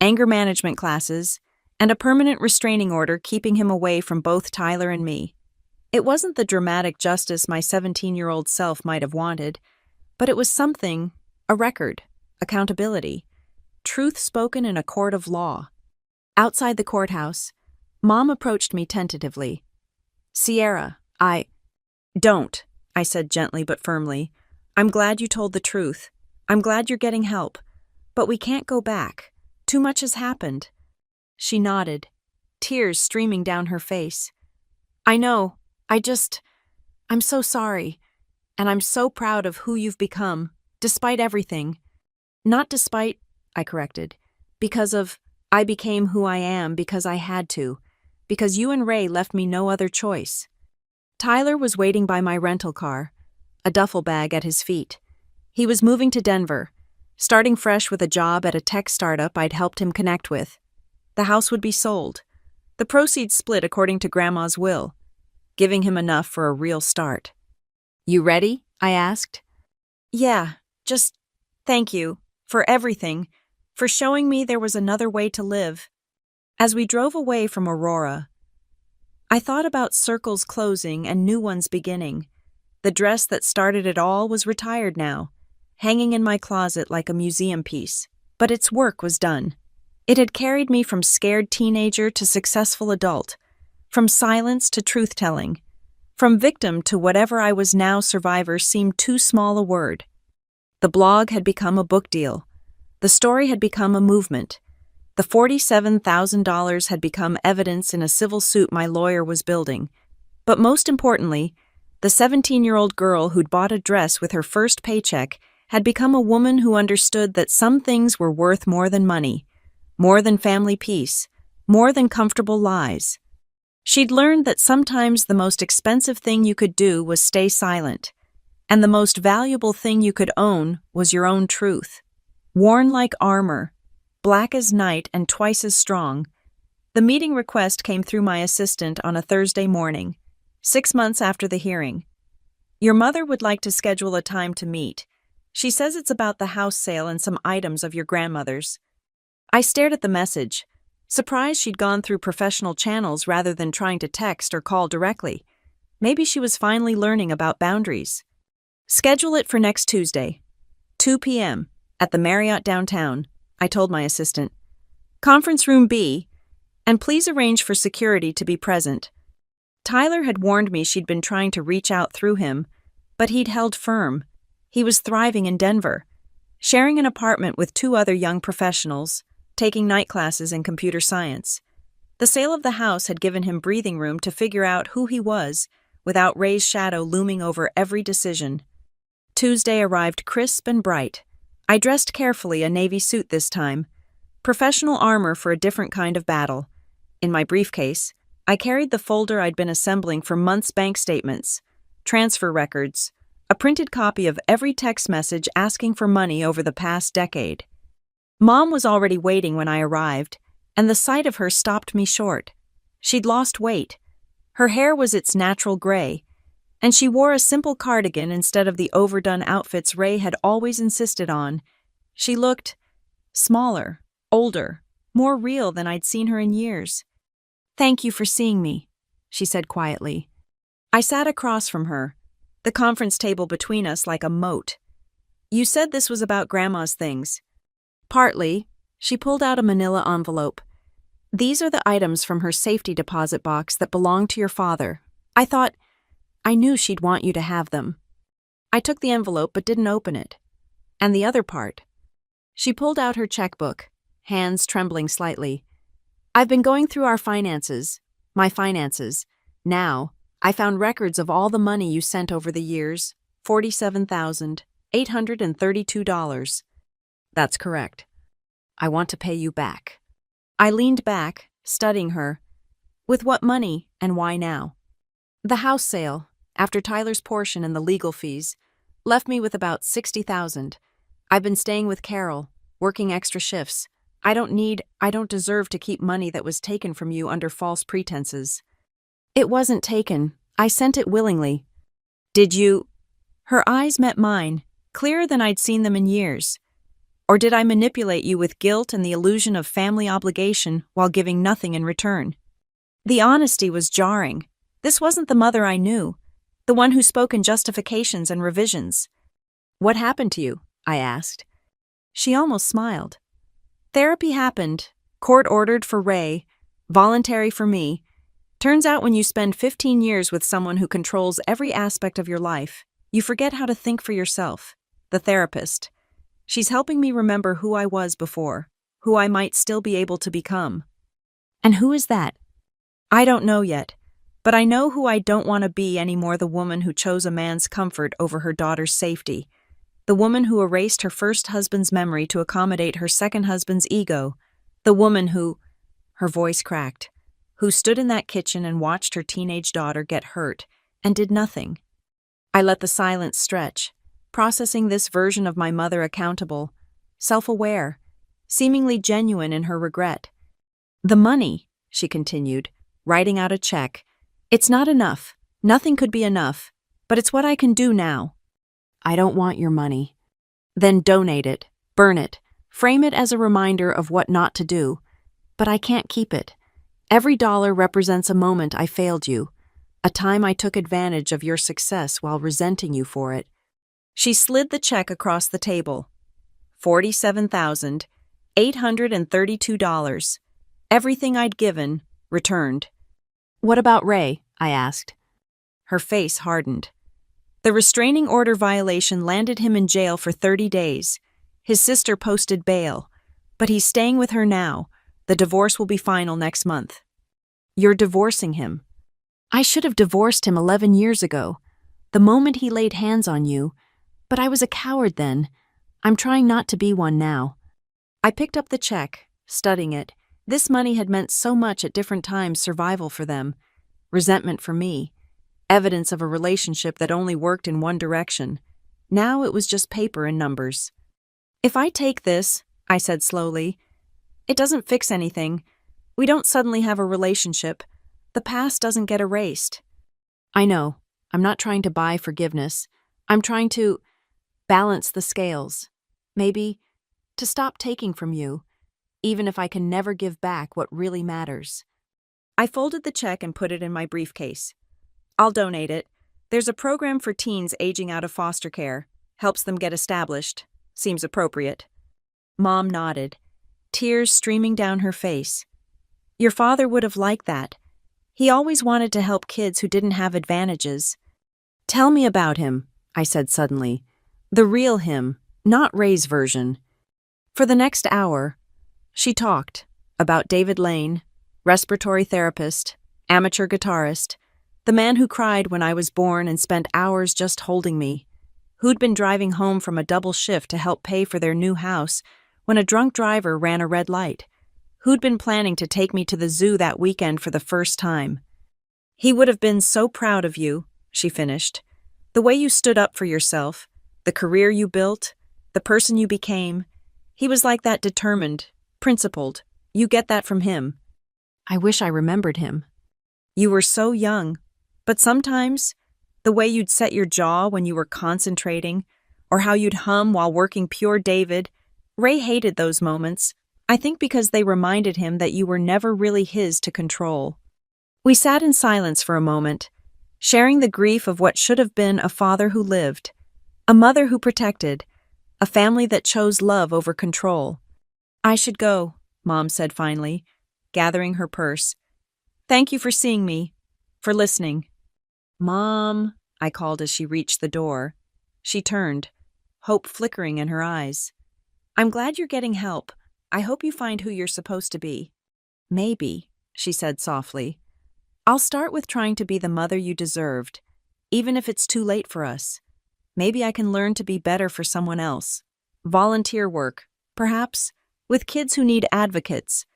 anger management classes, and a permanent restraining order keeping him away from both Tyler and me. It wasn't the dramatic justice my 17-year-old self might have wanted, but it was something, a record, accountability, truth spoken in a court of law. Outside the courthouse, Mom approached me tentatively. "Sierra, Don't," I said gently but firmly. "I'm glad you told the truth. I'm glad you're getting help. But we can't go back. Too much has happened." She nodded, tears streaming down her face. "I know. I'm so sorry. And I'm so proud of who you've become, despite everything." "Not despite," I corrected. I became who I am because I had to. Because you and Ray left me no other choice." Tyler was waiting by my rental car, a duffel bag at his feet. He was moving to Denver, starting fresh with a job at a tech startup I'd helped him connect with. The house would be sold. The proceeds split according to Grandma's will, giving him enough for a real start. "You ready?" I asked. "Yeah, just thank you for everything, for showing me there was another way to live." As we drove away from Aurora, I thought about circles closing and new ones beginning. The dress that started it all was retired now, hanging in my closet like a museum piece, but its work was done. It had carried me from scared teenager to successful adult, from silence to truth-telling, from victim to whatever I was now survivor seemed too small a word. The blog had become a book deal. The story had become a movement. The $47,000 had become evidence in a civil suit my lawyer was building. But most importantly, the 17-year-old girl who'd bought a dress with her first paycheck had become a woman who understood that some things were worth more than money, more than family peace, more than comfortable lies. She'd learned that sometimes the most expensive thing you could do was stay silent, and the most valuable thing you could own was your own truth. Worn like armor, black as night and twice as strong, the meeting request came through my assistant on a Thursday morning, 6 months after the hearing. "Your mother would like to schedule a time to meet. She says it's about the house sale and some items of your grandmother's." I stared at the message, surprised she'd gone through professional channels rather than trying to text or call directly. Maybe she was finally learning about boundaries. Schedule it for next Tuesday, 2 p.m., at the Marriott downtown, I told my assistant. Conference room B, and please arrange for security to be present. Tyler had warned me she'd been trying to reach out through him, but he'd held firm. He was thriving in Denver, sharing an apartment with 2 other young professionals, taking night classes in computer science. The sale of the house had given him breathing room to figure out who he was without Ray's shadow looming over every decision. Tuesday arrived crisp and bright. I dressed carefully, a navy suit this time, professional armor for a different kind of battle. In my briefcase, I carried the folder I'd been assembling for months' bank statements, transfer records, a printed copy of every text message asking for money over the past decade. Mom was already waiting when I arrived, and the sight of her stopped me short. She'd lost weight. Her hair was its natural gray, and she wore a simple cardigan instead of the overdone outfits Ray had always insisted on. She looked smaller, older, more real than I'd seen her in years. "Thank you for seeing me," she said quietly. I sat across from her, the conference table between us like a moat. "You said this was about Grandma's things." "Partly." She pulled out a manila envelope. "These are the items from her safety deposit box that belong to your father. I knew she'd want you to have them." I took the envelope but didn't open it. "And the other part?" She pulled out her checkbook, hands trembling slightly. "I've been going through my finances. Now, I found records of all the money you sent over the years, $47,832. "That's correct. I want to pay you back." I leaned back, studying her. "With what money and why now?" "The house sale, after Tyler's portion and the legal fees, left me with about $60,000. I've been staying with Carol, working extra shifts. I don't deserve to keep money that was taken from you under false pretenses." "It wasn't taken. I sent it willingly." "Did you?" Her eyes met mine, clearer than I'd seen them in years. "Or did I manipulate you with guilt and the illusion of family obligation while giving nothing in return?" The honesty was jarring. This wasn't the mother I knew, the one who spoke in justifications and revisions. "What happened to you?" I asked. She almost smiled. "Therapy happened, court-ordered for Ray, voluntary for me. Turns out when you spend 15 years with someone who controls every aspect of your life, you forget how to think for yourself." The therapist. "She's helping me remember who I was before, who I might still be able to become." "And who is that?" "I don't know yet, but I know who I don't want to be anymore. The woman who chose a man's comfort over her daughter's safety. The woman who erased her first husband's memory to accommodate her second husband's ego. The woman who," her voice cracked, "who stood in that kitchen and watched her teenage daughter get hurt and did nothing." I let the silence stretch, processing this version of my mother accountable, self-aware, seemingly genuine in her regret. "The money," she continued, writing out a check. "It's not enough. Nothing could be enough. But it's what I can do now." "I don't want your money." "Then donate it, burn it, frame it as a reminder of what not to do. But I can't keep it. Every dollar represents a moment I failed you, a time I took advantage of your success while resenting you for it." She slid the check across the table. $47,832. Everything I'd given, returned. "What about Ray?" I asked. Her face hardened. "The restraining order violation landed him in jail for 30 days. His sister posted bail, but he's staying with her now. The divorce will be final next month." "You're divorcing him." "I should have divorced him 11 years ago, the moment he laid hands on you, but I was a coward then. I'm trying not to be one now." I picked up the check, studying it. This money had meant so much at different times, survival for them, resentment for me, evidence of a relationship that only worked in one direction. Now it was just paper and numbers. "If I take this," I said slowly, "it doesn't fix anything. We don't suddenly have a relationship. The past doesn't get erased." "I know. I'm not trying to buy forgiveness. I'm trying to balance the scales. Maybe to stop taking from you, even if I can never give back what really matters. I folded the check and put it in my briefcase. I'll donate it. There's a program for teens aging out of foster care. Helps them get established. Seems appropriate. Mom nodded, tears streaming down her face. Your father would have liked that. He always wanted to help kids who didn't have advantages. Tell me about him, I said suddenly. The real him, not Ray's version. For the next hour, she talked about David Lane, respiratory therapist, amateur guitarist, the man who cried when I was born and spent hours just holding me, who'd been driving home from a double shift to help pay for their new house when a drunk driver ran a red light, who'd been planning to take me to the zoo that weekend for the first time. He would have been so proud of you, she finished. The way you stood up for yourself, the career you built, the person you became. He was like that, determined, principled. You get that from him. I wish I remembered him. You were so young, but sometimes, the way you'd set your jaw when you were concentrating, or how you'd hum while working Pure David, Ray hated those moments, I think because they reminded him that you were never really his to control. We sat in silence for a moment, sharing the grief of what should have been a father who lived, a mother who protected, a family that chose love over control. I should go, Mom said finally, gathering her purse. Thank you for seeing me, for listening. Mom, I called as she reached the door. She turned, hope flickering in her eyes. I'm glad you're getting help. I hope you find who you're supposed to be. Maybe, she said softly. I'll start with trying to be the mother you deserved, even if it's too late for us. Maybe I can learn to be better for someone else. Volunteer work, perhaps, with kids who need advocates.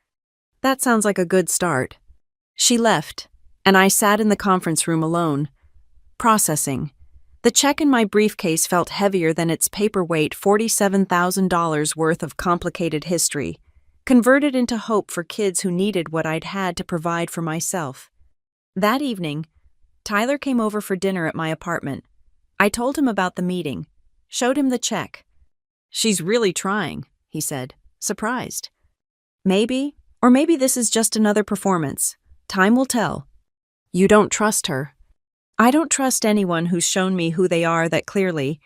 That sounds like a good start. She left, and I sat in the conference room alone, processing. The check in my briefcase felt heavier than its paperweight $47,000 worth of complicated history, converted into hope for kids who needed what I'd had to provide for myself. That evening, Tyler came over for dinner at my apartment. I told him about the meeting, showed him the check. She's really trying, he said, surprised. Maybe, or maybe this is just another performance. Time will tell. You don't trust her. I don't trust anyone who's shown me who they are that clearly,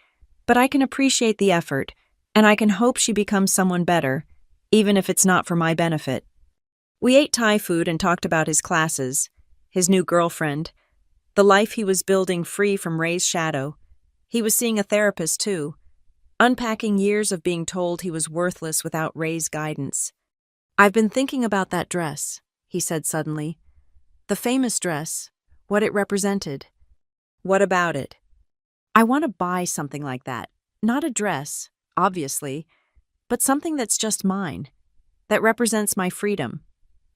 but I can appreciate the effort, and I can hope she becomes someone better, even if it's not for my benefit. We ate Thai food and talked about his classes, his new girlfriend, the life he was building free from Ray's shadow. He was seeing a therapist too, unpacking years of being told he was worthless without Ray's guidance. I've been thinking about that dress, he said suddenly. The famous dress, what it represented. What about it? I want to buy something like that. Not a dress, obviously, but something that's just mine, that represents my freedom.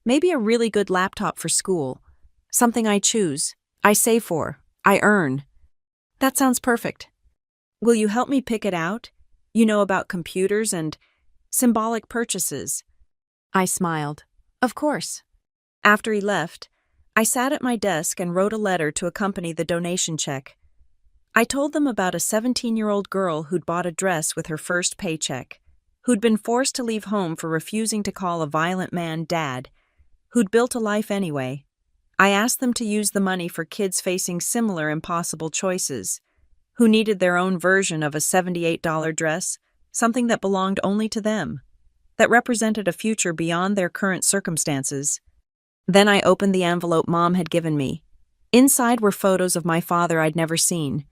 Maybe a really good laptop for school, something I choose, I save for, I earn. That sounds perfect. Will you help me pick it out? You know about computers and symbolic purchases. I smiled. Of course. After he left, I sat at my desk and wrote a letter to accompany the donation check. I told them about a 17-year-old girl who'd bought a dress with her first paycheck, who'd been forced to leave home for refusing to call a violent man dad, who'd built a life anyway. I asked them to use the money for kids facing similar impossible choices, who needed their own version of a $78 dress, something that belonged only to them, that represented a future beyond their current circumstances. Then I opened the envelope Mom had given me. Inside were photos of my father I'd never seen,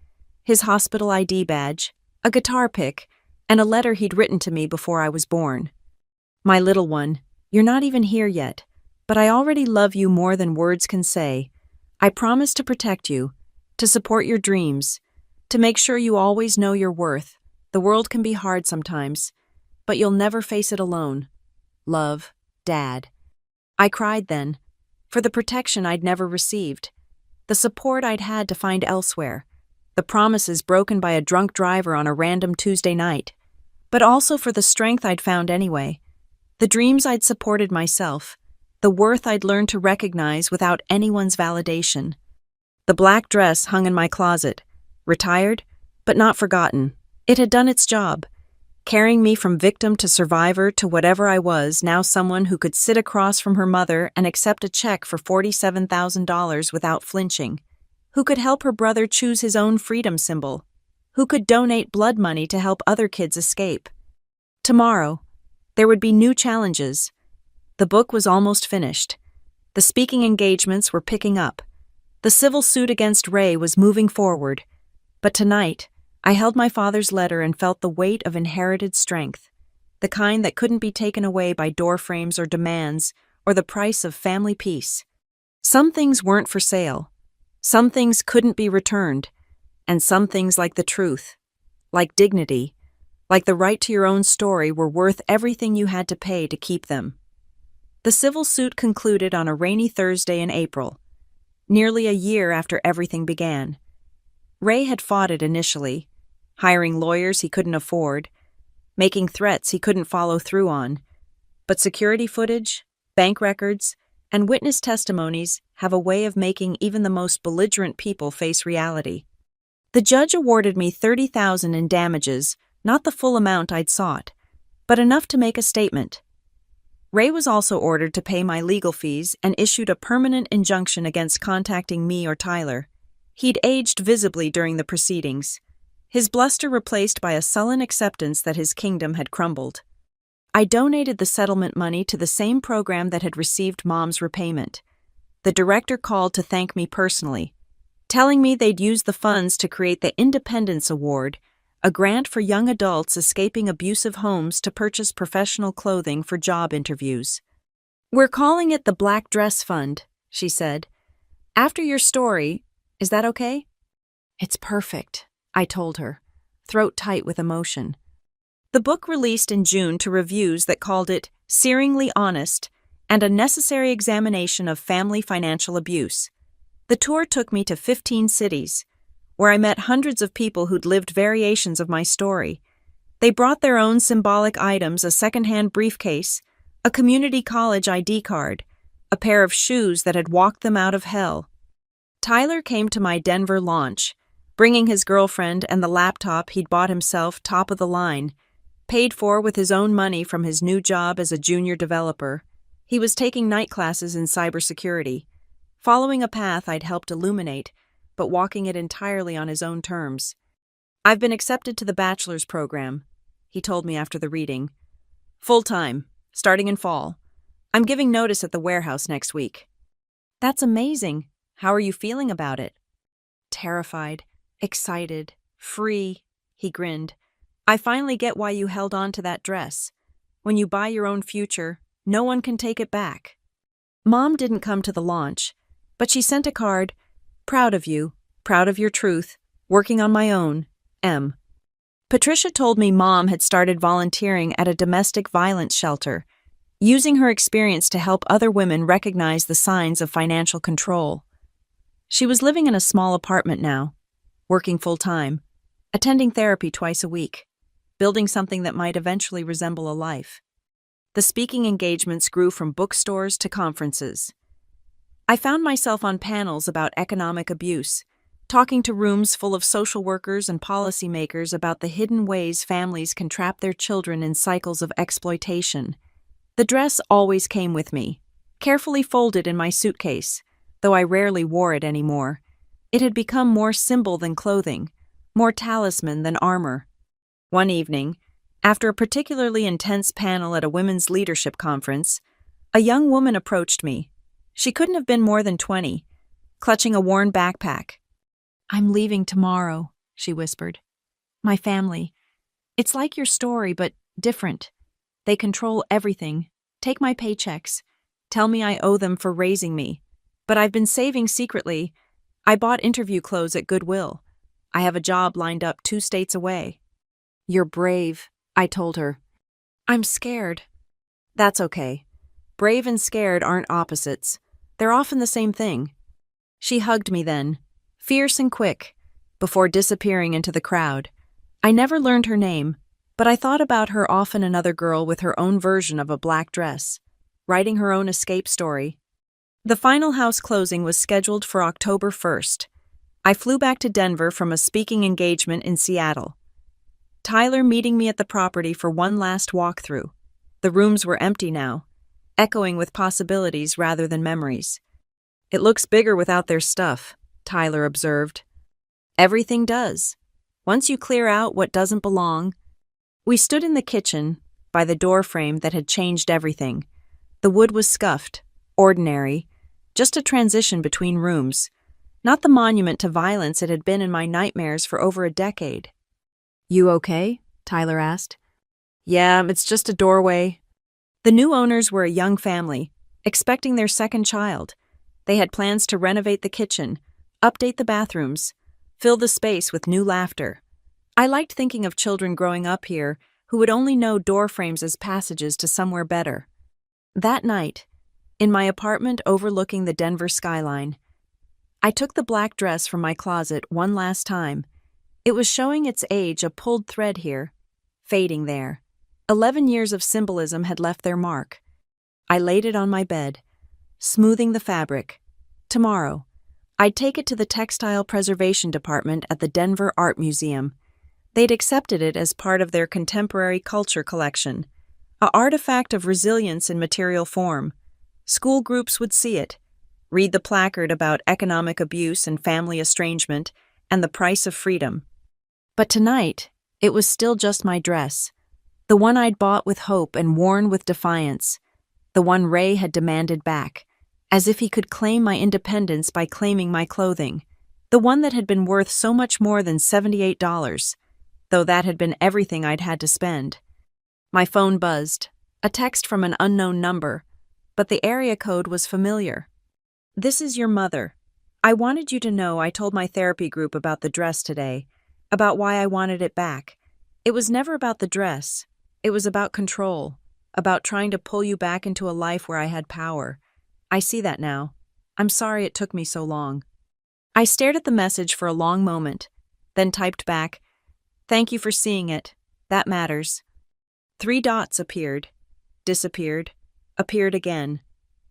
his hospital ID badge, a guitar pick, and a letter he'd written to me before I was born. My little one, you're not even here yet, but I already love you more than words can say. I promise to protect you, to support your dreams, to make sure you always know your worth. The world can be hard sometimes, but you'll never face it alone. Love, Dad. I cried then, for the protection I'd never received, the support I'd had to find elsewhere, the promises broken by a drunk driver on a random Tuesday night, but also for the strength I'd found anyway, the dreams I'd supported myself, the worth I'd learned to recognize without anyone's validation. The black dress hung in my closet, retired, but not forgotten. It had done its job. carrying me from victim to survivor to whatever I was, now someone who could sit across from her mother and accept a check for $47,000 without flinching, who could help her brother choose his own freedom symbol, who could donate blood money to help other kids escape. Tomorrow, there would be new challenges. The book was almost finished. The speaking engagements were picking up. The civil suit against Ray was moving forward. But tonight, I held my father's letter and felt the weight of inherited strength, the kind that couldn't be taken away by door frames or demands, or the price of family peace. Some things weren't for sale. Some things couldn't be returned. And some things, like the truth, like dignity, like the right to your own story, were worth everything you had to pay to keep them. The civil suit concluded on a rainy Thursday in April, nearly a year after everything began. Ray had fought it initially, hiring lawyers he couldn't afford, making threats he couldn't follow through on. But security footage, bank records, and witness testimonies have a way of making even the most belligerent people face reality. The judge awarded me $30,000 in damages, not the full amount I'd sought, but enough to make a statement. Ray was also ordered to pay my legal fees and issued a permanent injunction against contacting me or Tyler. He'd aged visibly during the proceedings, his bluster replaced by a sullen acceptance that his kingdom had crumbled. I donated the settlement money to the same program that had received Mom's repayment. The director called to thank me personally, telling me they'd use the funds to create the Independence Award, a grant for young adults escaping abusive homes to purchase professional clothing for job interviews. "We're calling it the Black Dress Fund," she said. "After your story, is that okay?" "It's perfect," I told her, throat tight with emotion. The book released in June to reviews that called it searingly honest and a necessary examination of family financial abuse. The tour took me to 15 cities, where I met hundreds of people who'd lived variations of my story. They brought their own symbolic items: a secondhand briefcase, a community college ID card, a pair of shoes that had walked them out of hell. Tyler came to my Denver launch, bringing his girlfriend and the laptop he'd bought himself, top of the line, paid for with his own money from his new job as a junior developer. He was taking night classes in cybersecurity, following a path I'd helped illuminate, but walking it entirely on his own terms. "I've been accepted to the bachelor's program," he told me after the reading. "Full-time, starting in fall. I'm giving notice at the warehouse next week." "That's amazing. How are you feeling about it?" "Terrified, excited, free," he grinned. "I finally get why you held on to that dress. When you buy your own future, no one can take it back." Mom didn't come to the launch, but she sent a card: "Proud of you, proud of your truth, working on my own, M." Patricia told me Mom had started volunteering at a domestic violence shelter, using her experience to help other women recognize the signs of financial control. She was living in a small apartment now, working full-time, attending therapy twice a week, building something that might eventually resemble a life. The speaking engagements grew from bookstores to conferences. I found myself on panels about economic abuse, talking to rooms full of social workers and policymakers about the hidden ways families can trap their children in cycles of exploitation. The dress always came with me, carefully folded in my suitcase, though I rarely wore it anymore. It had become more symbol than clothing, more talisman than armor. One evening, after a particularly intense panel at a women's leadership conference, a young woman approached me. She couldn't have been more than 20, clutching a worn backpack. "I'm leaving tomorrow," she whispered. "My family. It's like your story, but different. They control everything, take my paychecks, tell me I owe them for raising me. But I've been saving secretly. I bought interview clothes at Goodwill. I have a job lined up 2 states away." "You're brave," I told her. "I'm scared." "That's okay. Brave and scared aren't opposites. They're often the same thing." She hugged me then, fierce and quick, before disappearing into the crowd. I never learned her name, but I thought about her often. Another girl with her own version of a black dress, writing her own escape story. The final house closing was scheduled for October 1st. I flew back to Denver from a speaking engagement in Seattle. Tyler meeting me at the property for one last walkthrough. The rooms were empty now, echoing with possibilities rather than memories. "It looks bigger without their stuff," Tyler observed. "Everything does. Once you clear out what doesn't belong." We stood in the kitchen, by the doorframe that had changed everything. The wood was scuffed, ordinary, just a transition between rooms, not the monument to violence it had been in my nightmares for over a decade. "You okay?" Tyler asked. "Yeah, it's just a doorway." The new owners were a young family, expecting their second child. They had plans to renovate the kitchen, update the bathrooms, fill the space with new laughter. I liked thinking of children growing up here who would only know door frames as passages to somewhere better. That night, in my apartment overlooking the Denver skyline, I took the black dress from my closet one last time. It was showing its age, a pulled thread here, fading there. 11 years of symbolism had left their mark. I laid it on my bed, smoothing the fabric. Tomorrow, I'd take it to the Textile Preservation Department at the Denver Art Museum. They'd accepted it as part of their contemporary culture collection, an artifact of resilience in material form. School groups would see it, read the placard about economic abuse and family estrangement and the price of freedom. But tonight, it was still just my dress, the one I'd bought with hope and worn with defiance, the one Ray had demanded back, as if he could claim my independence by claiming my clothing, the one that had been worth so much more than $78. Though that had been everything I'd had to spend. My phone buzzed, a text from an unknown number, but the area code was familiar. "This is your mother. I wanted you to know I told my therapy group about the dress today, about why I wanted it back. It was never about the dress. It was about control, about trying to pull you back into a life where I had power. I see that now. I'm sorry it took me so long." I stared at the message for a long moment, then typed back, "Thank you for seeing it. That matters." 3 dots appeared, disappeared, appeared again.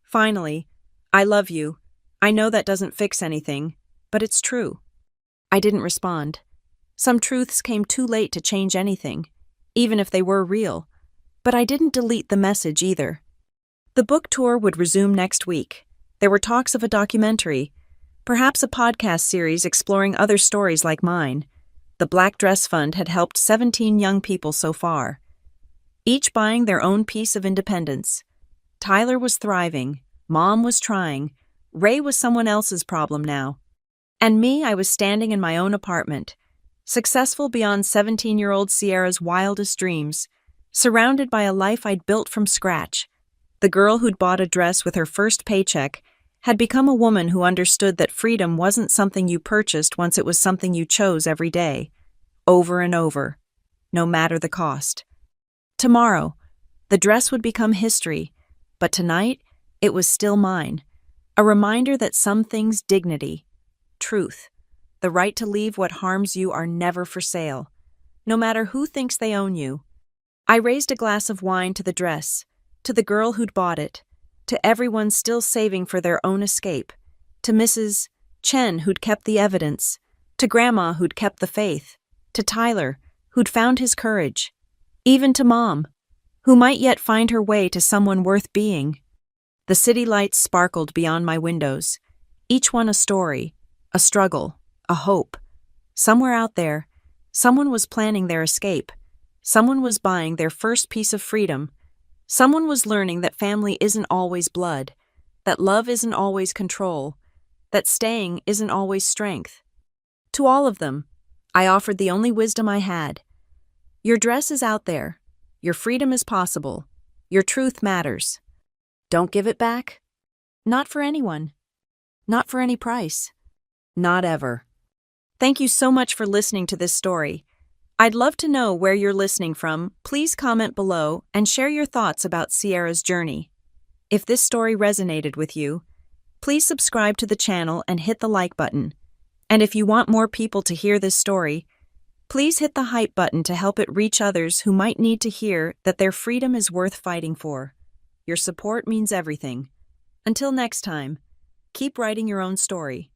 Finally, "I love you. I know that doesn't fix anything, but it's true." I didn't respond. Some truths came too late to change anything, even if they were real. But I didn't delete the message either. The book tour would resume next week. There were talks of a documentary, perhaps a podcast series exploring other stories like mine. The Black Dress Fund had helped 17 young people so far, each buying their own piece of independence. Tyler was thriving, Mom was trying, Ray was someone else's problem now. And me, I was standing in my own apartment, successful beyond 17-year-old Sierra's wildest dreams, surrounded by a life I'd built from scratch. The girl who'd bought a dress with her first paycheck had become a woman who understood that freedom wasn't something you purchased once it was something you chose every day, over and over, no matter the cost. Tomorrow, the dress would become history, but tonight, it was still mine. A reminder that some things, dignity, truth, the right to leave what harms you, are never for sale, no matter who thinks they own you. I raised a glass of wine to the dress, to the girl who'd bought it, to everyone still saving for their own escape, to Mrs. Chen who'd kept the evidence, to Grandma who'd kept the faith, to Tyler who'd found his courage, even to Mom, who might yet find her way to someone worth being. The city lights sparkled beyond my windows, each one a story, a struggle, a hope. Somewhere out there, someone was planning their escape, someone was buying their first piece of freedom. Someone was learning that family isn't always blood, that love isn't always control, that staying isn't always strength. To all of them, I offered the only wisdom I had. Your dress is out there. Your freedom is possible. Your truth matters. Don't give it back. Not for anyone. Not for any price. Not ever. Thank you so much for listening to this story. I'd love to know where you're listening from. Please comment below and share your thoughts about Sierra's journey. If this story resonated with you, please subscribe to the channel and hit the like button. And if you want more people to hear this story, please hit the hype button to help it reach others who might need to hear that their freedom is worth fighting for. Your support means everything. Until next time, keep writing your own story.